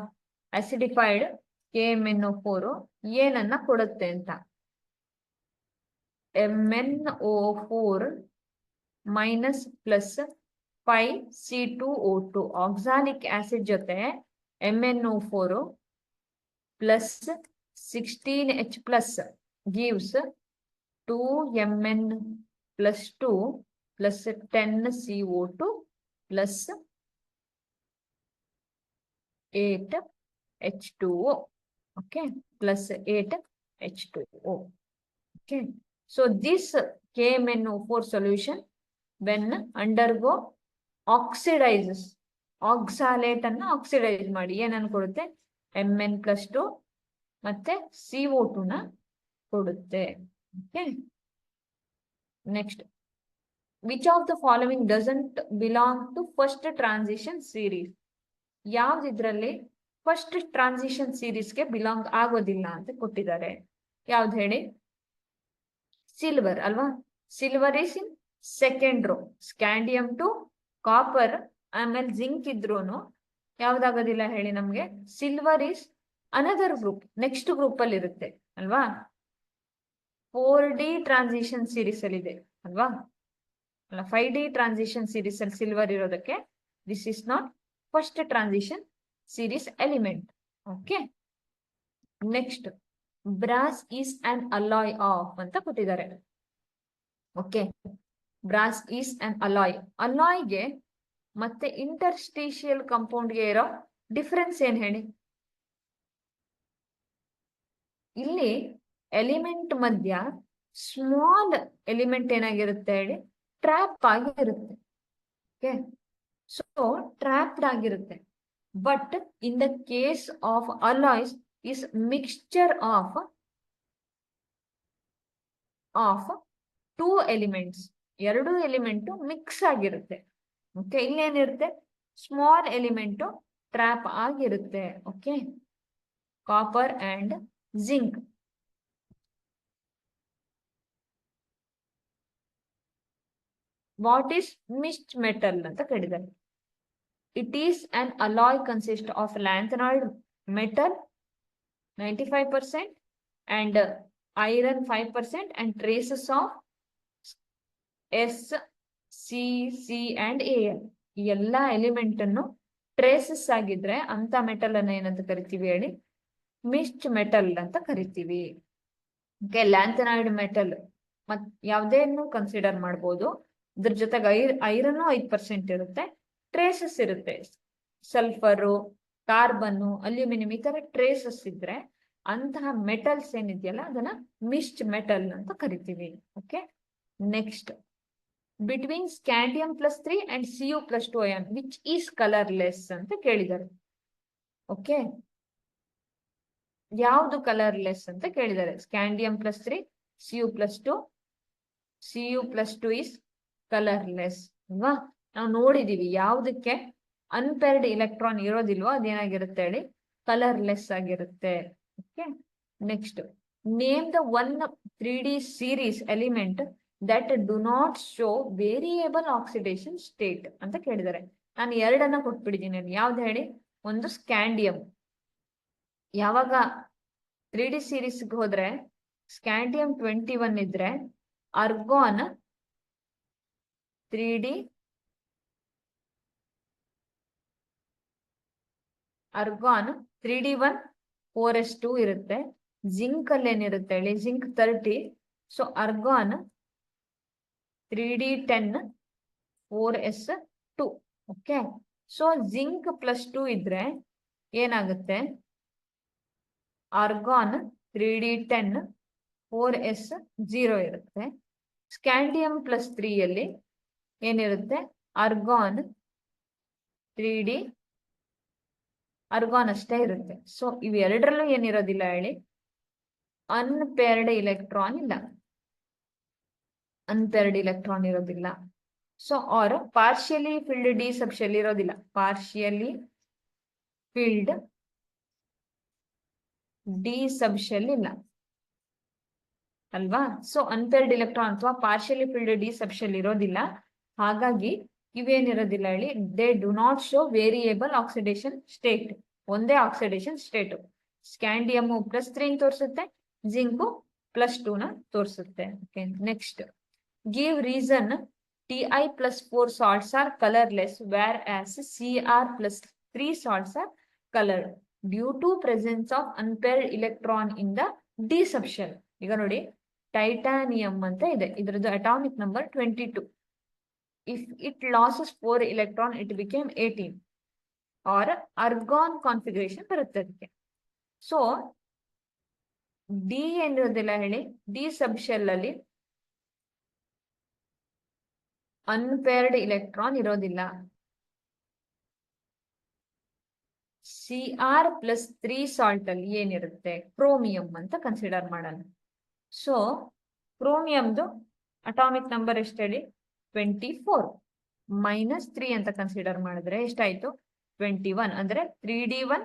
acidified KMnO4 ಏನನ್ನ ಕೊಡುತ್ತೆ ಅಂತ, MnO4 minus plus 5C2O2 oxalic acid ಜೊತೆ MnO4 plus 16H plus gives 2Mn plus 2 plus 10CO2 plus 8H2O. Okay, plus 8H2O. Okay, so this KMnO4 solution when undergo oxidizes, oxalate ಅನ್ನ oxidise ಮಾಡಿ ಏನನ್ನು ಕೊಡುತ್ತೆ, Mn plus 2 ಮತ್ತೆ CO2 ನ ಕೊಡುತ್ತೆ. Okay, next, which of the following doesn't belong to first transition series? ಯಾವ್ದಿದ್ರಲ್ಲಿ first transition ಸೀರೀಸ್ಗೆ belong ಆಗೋದಿಲ್ಲ ಅಂತ ಕೊಟ್ಟಿದ್ದಾರೆ. ಯಾವ್ದು ಹೇಳಿ? ಸಿಲ್ವರ್ ಅಲ್ವಾ. Silver is in second row. Scandium to copper ಆಮೇಲೆ ಜಿಂಕ್ ಇದ್ರೂನು ಯಾವ್ದಾಗೋದಿಲ್ಲ ಹೇಳಿ ನಮ್ಗೆ? Silver is another group, next group ಅಲ್ಲಿ ಇರುತ್ತೆ ಅಲ್ವಾ. 4D ಟ್ರಾನ್ಸಿಷನ್ ಸೀರೀಸ್ ಅಲ್ಲಿ ಇದೆ ಅಲ್ವಾ, ಅಲ್ಲ 5D ಟ್ರಾನ್ಸಿಷನ್ ಸೀರೀಸ್ ಅಲ್ಲಿ ಸಿಲ್ವರ್ ಇರೋದಕ್ಕೆ this is not first transition series element. Okay, next, brass is an alloy of ಅಂತ ಕೊಟ್ಟಿದ್ದಾರೆ. Okay, brass is an alloy. ಅಲಾಯ್ಗೆ ಮತ್ತೆ ಇಂಟರ್ಸ್ಟಿಷಿಯಲ್ ಕಾಂಪೌಂಡ್ಗೆ ಇರೋ ಡಿಫರೆನ್ಸ್ ಏನ್ ಹೇಳಿ? ಇಲ್ಲಿ ಎಲಿಮೆಂಟ್ ಮಧ್ಯ ಸ್ಮಾಲ್ ಎಲಿಮೆಂಟ್ ಏನಾಗಿರುತ್ತೆ ಹೇಳಿ? ಟ್ರ್ಯಾಪ್ ಆಗಿರುತ್ತೆ. ಓಕೆ, ಸೊ ಟ್ರ್ಯಾಪ್ಡ್ ಆಗಿರುತ್ತೆ. But in the case of alloys is mixture of two elements, ಎರಡು ಎಲಿಮೆಂಟ್ ಮಿಕ್ಸ್ ಆಗಿರುತ್ತೆ. ಓಕೆ, ಇಲ್ಲೇನಿರುತ್ತೆ? ಸ್ಮಾಲ್ ಎಲಿಮೆಂಟ್ ಟ್ರ್ಯಾಪ್ ಆಗಿರುತ್ತೆ. Okay, copper and zinc. What is misch metal ಅಂತ ಕೇಳಿದ್ದಾರೆ. It is an alloy consist of lanthanoid metal 95% and iron 5% and traces of S, C, C and Al. ಈ ಎಲ್ಲಾ element ಅನ್ನು traces ಆಗಿದ್ರೆ ಅಂತ metal ಅನ್ನ ಏನಂತ ಕರಿತೀವಿ ಹೇಳಿ? ಮಿಸ್ಟ್ ಮೆಟಲ್ ಅಂತ ಕರಿತೀವಿ. ಓಕೆ, ಲ್ಯಾಂಥನಾಯ್ಡ್ ಮೆಟಲ್ ಮತ್ ಯಾವ್ದೇನು ಕನ್ಸಿಡರ್ ಮಾಡ್ಬೋದು. ಇದ್ರ ಜೊತೆಗೆ ಐರನ್ 5% ಇರುತ್ತೆ, ಟ್ರೇಸಸ್ ಇರುತ್ತೆ, ಸಲ್ಫರು, ಕಾರ್ಬನ್ನು, ಅಲ್ಯೂಮಿನಿಯಂ, ಈ ತರ ಟ್ರೇಸಸ್ ಇದ್ರೆ ಅಂತಹ ಮೆಟಲ್ಸ್ ಏನಿದೆಯಲ್ಲ ಅದನ್ನ ಮಿಸ್ಟ್ ಮೆಟಲ್ ಅಂತ ಕರಿತೀವಿ. Okay, next, between scandium +3 and Cu +2 ion which is colourless ಅಂತ ಕೇಳಿದ್ದಾರೆ. ಓಕೆ, ಯಾವುದು ಕಲರ್ಲೆಸ್ ಅಂತ ಕೇಳಿದ್ದಾರೆ? Scandium +3, Cu +2. Cu +2 is colourless ಅಲ್ವಾ. ನಾವು ನೋಡಿದೀವಿ ಯಾವ್ದಕ್ಕೆ ಅನ್ಪೇರ್ಡ್ ಇಲೆಕ್ಟ್ರಾನ್ ಇರೋದಿಲ್ವೋ ಅದೇನಾಗಿರುತ್ತೆ ಹೇಳಿ? ಕಲರ್ಲೆಸ್ ಆಗಿರುತ್ತೆ. Okay, next, name the one 3D series element that do not show variable oxidation state ಅಂತ ಕೇಳಿದ್ದಾರೆ. ನಾನು ಎರಡನ್ನ ಕೊಟ್ಬಿಟ್ಟಿದ್ದೀನಿ. ಯಾವ್ದು ಹೇಳಿ? ಒಂದು ಸ್ಕ್ಯಾಂಡಿಯಂ. ಯಾವಾಗ 3D ಸೀರೀಸ್ಗೆ ಹೋದ್ರೆ ಸ್ಕ್ಯಾಂಡಿಯಂ 21 ಇದ್ರೆ argon 3D, argon 3D1 4s2 ಇರುತ್ತೆ. ಜಿಂಕ್ ಅಲ್ಲಿ ಏನಿರುತ್ತೆ ಹೇಳಿ? Zinc 30. So argon 3D10 4s2. Okay, so zinc +2 ಇದ್ರೆ ಏನಾಗುತ್ತೆ? ಅರ್ಗಾನ್ 3D10 4s0 ಇರುತ್ತೆ. ಸ್ಕ್ಯಾಂಡಿಯಂ +3 ಅಲ್ಲಿ ಏನಿರುತ್ತೆ? ಅರ್ಗಾನ್ 3D ಅರ್ಗಾನ್ ಅಷ್ಟೇ ಇರುತ್ತೆ. ಸೊ ಇವೆರಡರಲ್ಲೂ ಏನಿರೋದಿಲ್ಲ ಹೇಳಿ? ಅನ್ಪೇರ್ಡ್ ಇಲೆಕ್ಟ್ರಾನ್ ಇಲ್ಲ, ಅನ್ಪೇರ್ಡ್ ಇಲೆಕ್ಟ್ರಾನ್ ಇರೋದಿಲ್ಲ. So or partially filled D subshell ಇರೋದಿಲ್ಲ. ಪಾರ್ಷಿಯಲಿ ಫಿಲ್ಡ್ ಡಿ ಸಬ್ಶೆಲ್ ಇಲ್ಲ. ಅಲ್ವಾ? ಸೊ ಅನ್ಪೇರ್ಡ್ ಇಲೆಕ್ಟ್ರಾನ್ ಅಥವಾ ಪಾರ್ಷಿಯಲಿ ಫಿಲ್ಡ್ ಡಿ ಸಬ್ಶೆಲ್ ಇರೋದಿಲ್ಲ. ಹಾಗಾಗಿ ಇವೇನಿರೋದಿಲ್ಲ ಹೇಳಿ, they do not show variable oxidation state. ಒಂದೇ ಆಕ್ಸಿಡೇಷನ್ ಸ್ಟೇಟ್. ಸ್ಕ್ಯಾಂಡಿಯಮ್ +3 ತೋರಿಸುತ್ತೆ, ಜಿಂಕು +2 ತೋರಿಸುತ್ತೆ. Okay, next give reason Ti+4 salts are colorless whereas Cr+3 salts are colored due to presence of unpaired electron in the D subshell. ಈಗ ನೋಡಿ, titanium ಅಂತ ಇದೆ, ಇದರದ್ದು atomic number 22. If it loses 4 electron, it became 18. Or argon configuration ಬರುತ್ತೆ ಅದಕ್ಕೆ. So D ಏನಿರೋದಿಲ್ಲ ಹೇಳಿ, D subshell ಅಲ್ಲಿ unpaired electron ಇರೋದಿಲ್ಲ. Cr+3 ಸಾಲ್ಟ್ ಅಲ್ಲಿ ಏನಿರುತ್ತೆ, ಕ್ರೋಮಿಯಂ ಅಂತ ಕನ್ಸಿಡರ್ ಮಾಡೋಣ. ಸೊ ಕ್ರೋಮಿಯಂದು ಅಟಾಮಿಕ್ ನಂಬರ್ ಎಷ್ಟು ಹೇಳಿ, 24. -3 ಅಂತ ಕನ್ಸಿಡರ್ ಮಾಡಿದ್ರೆ ಎಷ್ಟಾಯ್ತು, 21. ಅಂದ್ರೆ 3d1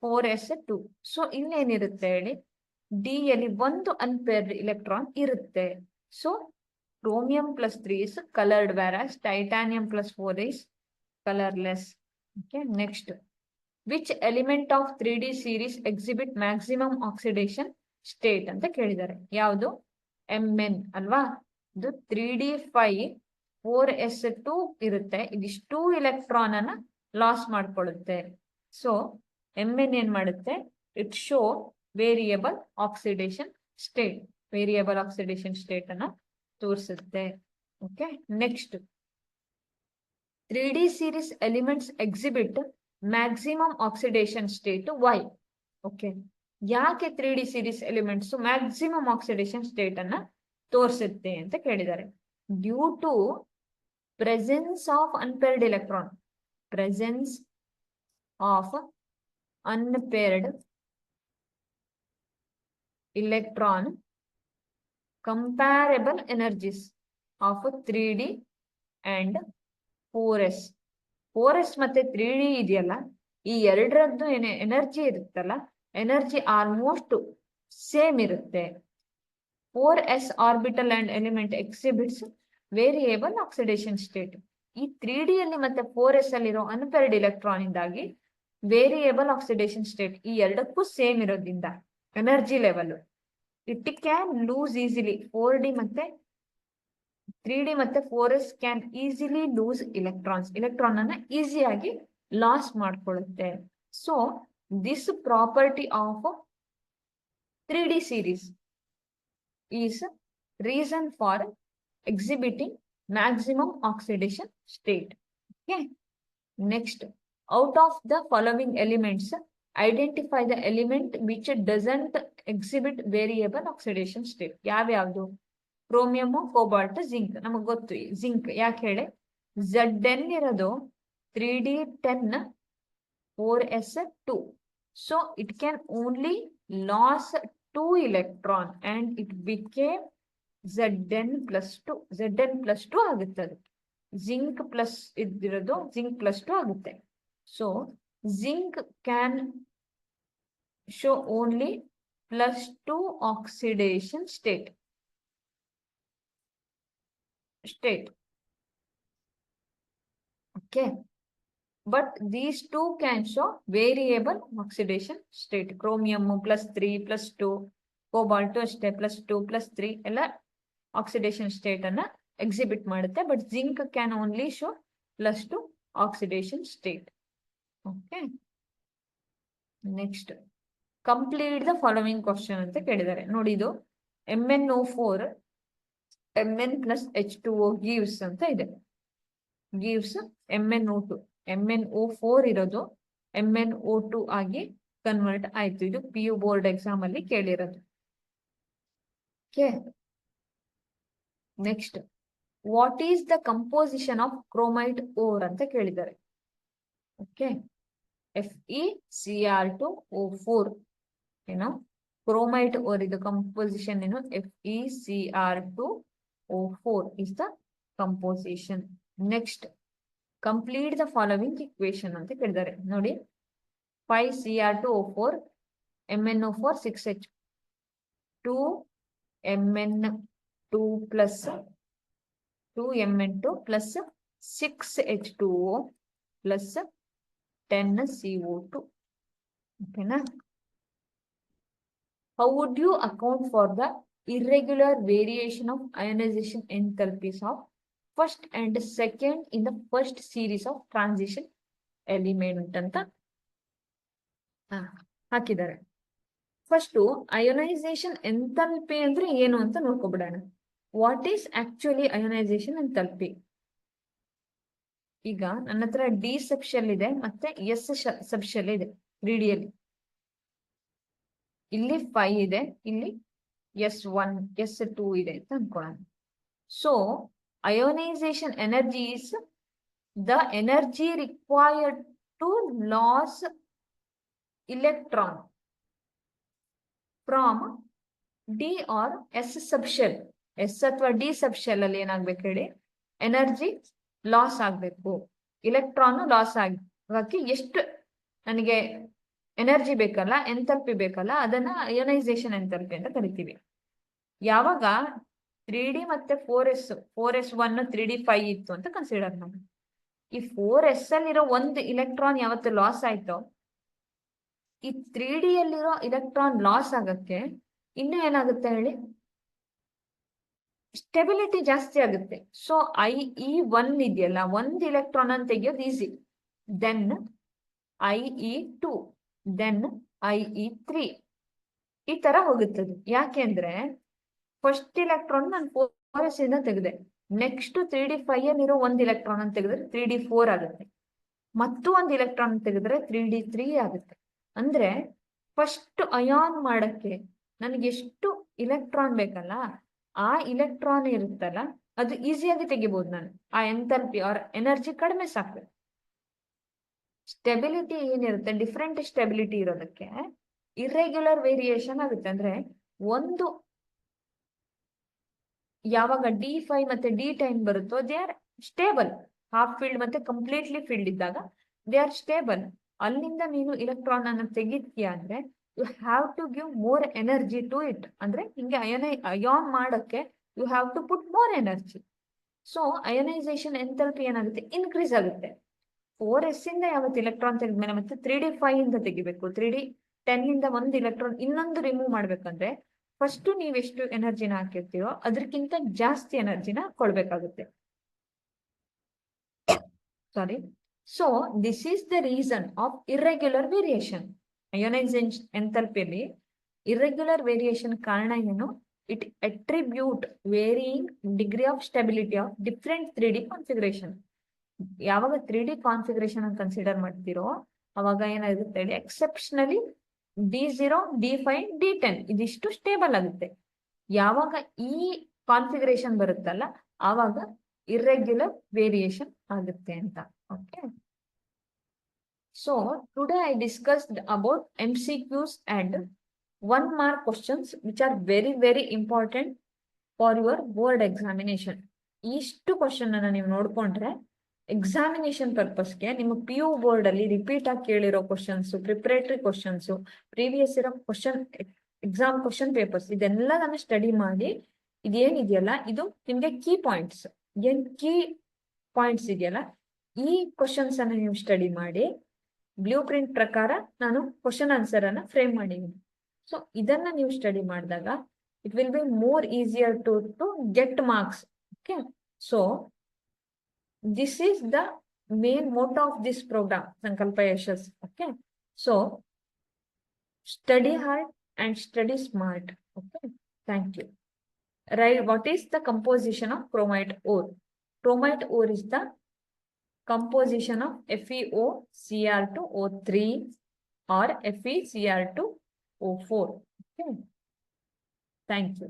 4s2. ಸೊ ಇನ್ನೇನಿರುತ್ತೆ ಹೇಳಿ, ಡಿ ಯಲ್ಲಿ ಒಂದು ಅನ್ಪೇರ್ಡ್ ಇಲೆಕ್ಟ್ರಾನ್ ಇರುತ್ತೆ. So chromium +3 is colored whereas titanium +4 is colorless. Okay, next, which element of 3D series exhibit maximum oxidation state ಅಂತ ಕೇಳಿದ್ದಾರೆ. ಯಾವುದು? Mn ಅಲ್ವಾ? ಇದು 3d5 4s2 ಇರುತ್ತೆ. ಇದಿಷ್ಟು ಇಲೆಕ್ಟ್ರಾನ್ ಅನ್ನ ಲಾಸ್ ಮಾಡ್ಕೊಳ್ಳುತ್ತೆ. ಸೊ Mn ಏನ್ ಮಾಡುತ್ತೆ, it show variable oxidation state. Variable oxidation state ಅನ್ನ ತೋರಿಸುತ್ತೆ. Okay, next 3D series elements exhibit maximum oxidation state. Why? Okay, ಯಾಕೆ 3D series elements maximum oxidation state ಅನ್ನ ತೋರಿಸುತ್ತೆ ಅಂತ ಕೇಳಿದ್ದಾರೆ. Due to presence of unpaired electron. Presence of unpaired electron comparable energies of 3D and 4s. 4s ಮತ್ತೆ 3D ಇದೆಯಲ್ಲ, ಈ ಎರಡರದ್ದು energy ಇರುತ್ತಲ್ಲ, ಎನರ್ಜಿ ಆಲ್ಮೋಸ್ಟ್ ಸೇಮ್ ಇರುತ್ತೆ. 4s orbital and element exhibits variable oxidation state. ಈ 3D ಅಲ್ಲಿ ಮತ್ತೆ 4s ಅಲ್ಲಿರೋ ಅನ್ಪೇರ್ಡ್ ಎಲೆಕ್ಟ್ರಾನ್ ಇಂದಾಗಿ ವೇರಿಯೇಬಲ್ ಆಕ್ಸಿಡೇಷನ್ ಸ್ಟೇಟ್ ಈ ಎರಡಕ್ಕೂ ಸೇಮ್ ಇರೋದ್ರಿಂದ energy level it can lose easily. 4D ಮತ್ತೆ 3D ಮತ್ತೆ 4s can easily lose electrons. Electron ಅನ್ನ ಈಸಿಯಾಗಿ ಲಾಸ್ ಮಾಡ್ಕೊಳ್ಳುತ್ತೆ. So this property of 3D series is reason for exhibiting maximum oxidation state. Okay, next, out of the following elements, identify the element which doesn't exhibit variable oxidation state. ಯಾವ್ಯಾವ್ದು? Chromium, cobalt, zinc. ನಮಗ್ ಗೊತ್ತು zinc. ಯಾಕೆ ಹೇಳಿ, Zn ಇರೋದು 3d10 4s2. So it can only loss 2 electron and it became Zn+2. Zn+2 ಆಗುತ್ತೆ ಅದು. Zinc plus ಇದಿರೋದು zinc +2 ಆಗುತ್ತೆ. So zinc can show only +2 oxidation state. Okay, but these two can show variable oxidation state. Chromium +3 +2, cobalt ಅಷ್ಟೇ +2 +3 ಎಲ್ಲ oxidation state ಅನ್ನ exhibit ಮಾಡುತ್ತೆ. But zinc can only show +2 oxidation state. Okay, next, complete the following question ಅಂತ ಕೇಳಿದ್ದಾರೆ. ನೋಡಿ, ಇದು MnO4 Mn + H2O gives ಅಂತ ಇದೆ. gives MnO2. MnO4 ಇರೋದು MnO2 ಆಗಿ ಕನ್ವರ್ಟ್ ಆಯ್ತು. ಇದು PU ಬೋರ್ಡ್ ಎಕ್ಸಾಮ್ ಅಲ್ಲಿ ಕೇಳಿರೋದು. Okay, next, what is the composition of chromite ore ಅಂತ ಕೇಳಿದ್ದಾರೆ. ಓಕೆ, FeCr2O4 ಏನು ಕ್ರೋಮೈಟ್ ಓರ್ ಇದು ಕಂಪೋಸಿಷನ್ ಏನು, FeCr2O4 is the composition. Next, complete the following equation ಅಂತ ಕೇಳಿದ್ದಾರೆ. ನೋಡಿ, 5Cr2O4 MnO4 6H 2 Mn2 plus 2Mn2 plus 6H2O plus 10CO2. Okay, na? How would you account for the irregular variation of ionization enthalpies of first and second in the first series of transition element ಅಂತ ಹಾಕಿದ್ದಾರೆ. First ionisation enthalpy ಅಂದ್ರೆ ಏನು ಅಂತ ನೋಡ್ಕೊಬಿಡೋಣ. What is actually ionization enthalpy? ಈಗ ನನ್ನ ಹತ್ರ D subshell ಇದೆ ಮತ್ತೆ ಎಸ್ ಸಬ್ಶೆಲ್ ಇದೆ 3D ಅಲ್ಲಿ. ಇಲ್ಲಿ 5 ಇದೆ, ಇಲ್ಲಿ S1 S2 ಇದೆ ಅಂತ ಅನ್ಕೊಳ್ಳೋಣ. So ionization energy is the energy required to loss electron from D or S subshell. S ಅಥವಾ D subshell ಅಲ್ಲಿ ಏನಾಗ್ಬೇಕು ಹೇಳಿ, ಎನರ್ಜಿ ಲಾಸ್ ಆಗ್ಬೇಕು. ಇಲೆಕ್ಟ್ರಾನ್ ಲಾಸ್ ಆಗಕ್ಕೆ ಎಷ್ಟು ನನಗೆ ಎನರ್ಜಿ ಬೇಕಲ್ಲ, ಎಂಥಾಲ್ಪಿ ಬೇಕಲ್ಲ, ಅದನ್ನ ಅಯೋನೈಸೇಷನ್ ಎಂಥಾಲ್ಪಿ ಅಂತ ಕರಿತೀವಿ. ಯಾವಾಗ 3D ಮತ್ತೆ 4s1 3D 5 ಇತ್ತು ಅಂತ ಕನ್ಸಿಡರ್ ಮಾಡಿ. ಈ 4s ಅಲ್ಲಿರೋ ಒಂದು ಇಲೆಕ್ಟ್ರಾನ್ ಯಾವತ್ತು ಲಾಸ್ ಆಯ್ತೋ, ಈ 3D ಯಲ್ಲಿರೋ ಇಲೆಕ್ಟ್ರಾನ್ ಲಾಸ್ ಆಗಕ್ಕೆ ಇನ್ನು ಏನಾಗುತ್ತೆ ಹೇಳಿ, ಸ್ಟೆಬಿಲಿಟಿ ಜಾಸ್ತಿ ಆಗುತ್ತೆ. ಸೊ IE1 ಇದೆಯಲ್ಲ, ಒಂದು ಇಲೆಕ್ಟ್ರಾನ್ ಅನ್ನು ತೆಗಿಯೋದು easy. Then IE2, then IE3 ಈ ತರ ಹೋಗುತ್ತದೆ. ಯಾಕೆಂದ್ರೆ ಫಸ್ಟ್ ಇಲೆಕ್ಟ್ರಾನ್ ನಾನು 4s ಇಂದ ತೆಗೆದೆ, ನೆಕ್ಸ್ಟ್ 3D 5 ಅಲ್ಲಿರೋ ಒಂದು ಇಲೆಕ್ಟ್ರಾನ್ ಅನ್ನು ತೆಗೆದ್ರೆ 3D 4 ಆಗುತ್ತೆ, ಮತ್ತು ಒಂದು ಇಲೆಕ್ಟ್ರಾನ್ ತೆಗೆದ್ರೆ 3D 3 ಆಗುತ್ತೆ. ಅಂದ್ರೆ ಫಸ್ಟ್ ಅಯಾನ್ ಮಾಡಕ್ಕೆ ನನಗೆ ಎಷ್ಟು ಇಲೆಕ್ಟ್ರಾನ್ ಬೇಕಲ್ಲ, ಆ ಇಲೆಕ್ಟ್ರಾನ್ ಇರುತ್ತಲ್ಲ ಅದು ಈಸಿಯಾಗಿ ತೆಗಿಬಹುದು ನಾನು. ಆ ಎಂಥಾಲ್ಪಿ ಆರ್ ಎನರ್ಜಿ ಕಡಿಮೆ ಸಾಕು. ಸ್ಟೆಬಿಲಿಟಿ ಏನಿರುತ್ತೆ, ಡಿಫ್ರೆಂಟ್ ಸ್ಟೆಬಿಲಿಟಿ ಇರೋದಕ್ಕೆ ಇರ್ರೆಗ್ಯುಲರ್ ವೇರಿಯೇಷನ್ ಆಗುತ್ತೆ. ಅಂದ್ರೆ ಒಂದು ಯಾವಾಗ D5 ಮತ್ತೆ D10 ಬರುತ್ತೋ they are stable. Half filled ಮತ್ತೆ ಕಂಪ್ಲೀಟ್ಲಿ ಫೀಲ್ಡ್ ಇದ್ದಾಗ ದೇ ಆರ್ ಸ್ಟೇಬಲ್. ಅಲ್ಲಿಂದ ನೀನು ಇಲೆಕ್ಟ್ರಾನ್ ಅನ್ನು ತೆಗಿತೀಯ ಅಂದ್ರೆ you have to give more energy to it. ಅಂದ್ರೆ ಹಿಂಗೆ ಅಯಾನ್ ಮಾಡಕ್ಕೆ you have to put more energy. So ionization enthalpy ಏನಾಗುತ್ತೆ, ಇನ್ಕ್ರೀಸ್ ಆಗುತ್ತೆ. 4s ಇಂದ ಯಾವತ್ತು ಇಲೆಕ್ಟ್ರಾನ್ ತೆಗೆದ್ಮೇಲೆ ಮತ್ತೆ 3D 5 ಇಂದ ತೆಗಿಬೇಕು, 3D 10 ಇಂದ ಒಂದು ಇಲೆಕ್ಟ್ರಾನ್ ಇನ್ನೊಂದು ರಿಮೂವ್ ಮಾಡ್ಬೇಕಂದ್ರೆ ಫಸ್ಟ್ ನೀವು ಎಷ್ಟು ಎನರ್ಜಿನ ಹಾಕಿರ್ತೀರೋ ಅದಕ್ಕಿಂತ ಜಾಸ್ತಿ ಎನರ್ಜಿನ ಕೊಡ್ಬೇಕಾಗುತ್ತೆ. ಸಾರಿ. So this is the reason of irregular variation. Ionization enthalpy irregular variation ಕಾರಣ ಏನು? It attribute varying degree of stability of different 3D configuration. ಯಾವಾಗ 3D ಕಾನ್ಫಿಗರೇಷನ್ ಅನ್ನು ಕನ್ಸಿಡರ್ ಮಾಡ್ತಿರೋ ಅವಾಗ ಏನಾಗುತ್ತೆ ಹೇಳಿ, ಎಕ್ಸೆಪ್ಷನಲಿ D0, D5, D10 ಇದಿಷ್ಟು ಸ್ಟೇಬಲ್ ಆಗುತ್ತೆ. ಯಾವಾಗ ಈ ಕಾನ್ಫಿಗರೇಷನ್ ಬರುತ್ತಲ್ಲ ಆವಾಗ irregular variation ಆಗುತ್ತೆ ಅಂತ. Okay. So today I discussed about MCQs and 1 mark questions which are very very important for your board examination. ಇಷ್ಟು ಕ್ವಶನ್ ಅನ್ನ ನೀವು ನೋಡ್ಕೊಂಡ್ರೆ ಎಕ್ಸಾಮಿನೇಷನ್ ಪರ್ಪಸ್ಗೆ ನಿಮ್ಮ PU ಬೋರ್ಡ್ ಅಲ್ಲಿ ರಿಪೀಟ್ ಆಗಿ ಕೇಳಿರೋ ಕ್ವಶನ್ಸ್, ಪ್ರಿಪರೇಟರಿ ಕ್ವಶನ್ಸ್, ಪ್ರೀವಿಯಸ್ ಇರೋ ಕ್ವಶನ್, ಎಕ್ಸಾಮ್ ಕ್ವಶನ್ ಪೇಪರ್ಸ್ ಇದೆಲ್ಲದನ್ನ ಸ್ಟಡಿ ಮಾಡಿ ಇದೇನಿದೆಯಲ್ಲ ಇದು ನಿಮ್ಗೆ ಕೀ ಪಾಯಿಂಟ್ಸ್. ಏನ್ ಕೀ ಪಾಯಿಂಟ್ಸ್ ಇದೆಯಲ್ಲ ಈ ಕ್ವಶನ್ಸ್ ಅನ್ನ ನೀವು ಸ್ಟಡಿ ಮಾಡಿ ಬ್ಲೂ ಪ್ರಿಂಟ್ ಪ್ರಕಾರ ನಾನು ಕ್ವಶನ್ ಆನ್ಸರ್ ಅನ್ನ ಫ್ರೇಮ್ ಮಾಡಿದ್ದೀನಿ. ಸೊ ಇದನ್ನ ನೀವು ಸ್ಟಡಿ ಮಾಡಿದಾಗ it will be more easier to get marks. Okay. So this is the main motto of this program, Sankalpa Yashas. Okay. So study hard and study smart. Okay. Thank you. Right. What is the composition of chromite ore? Chromite ore is the composition of FeOCr2O3 or FeCr2O4. Okay. Thank you.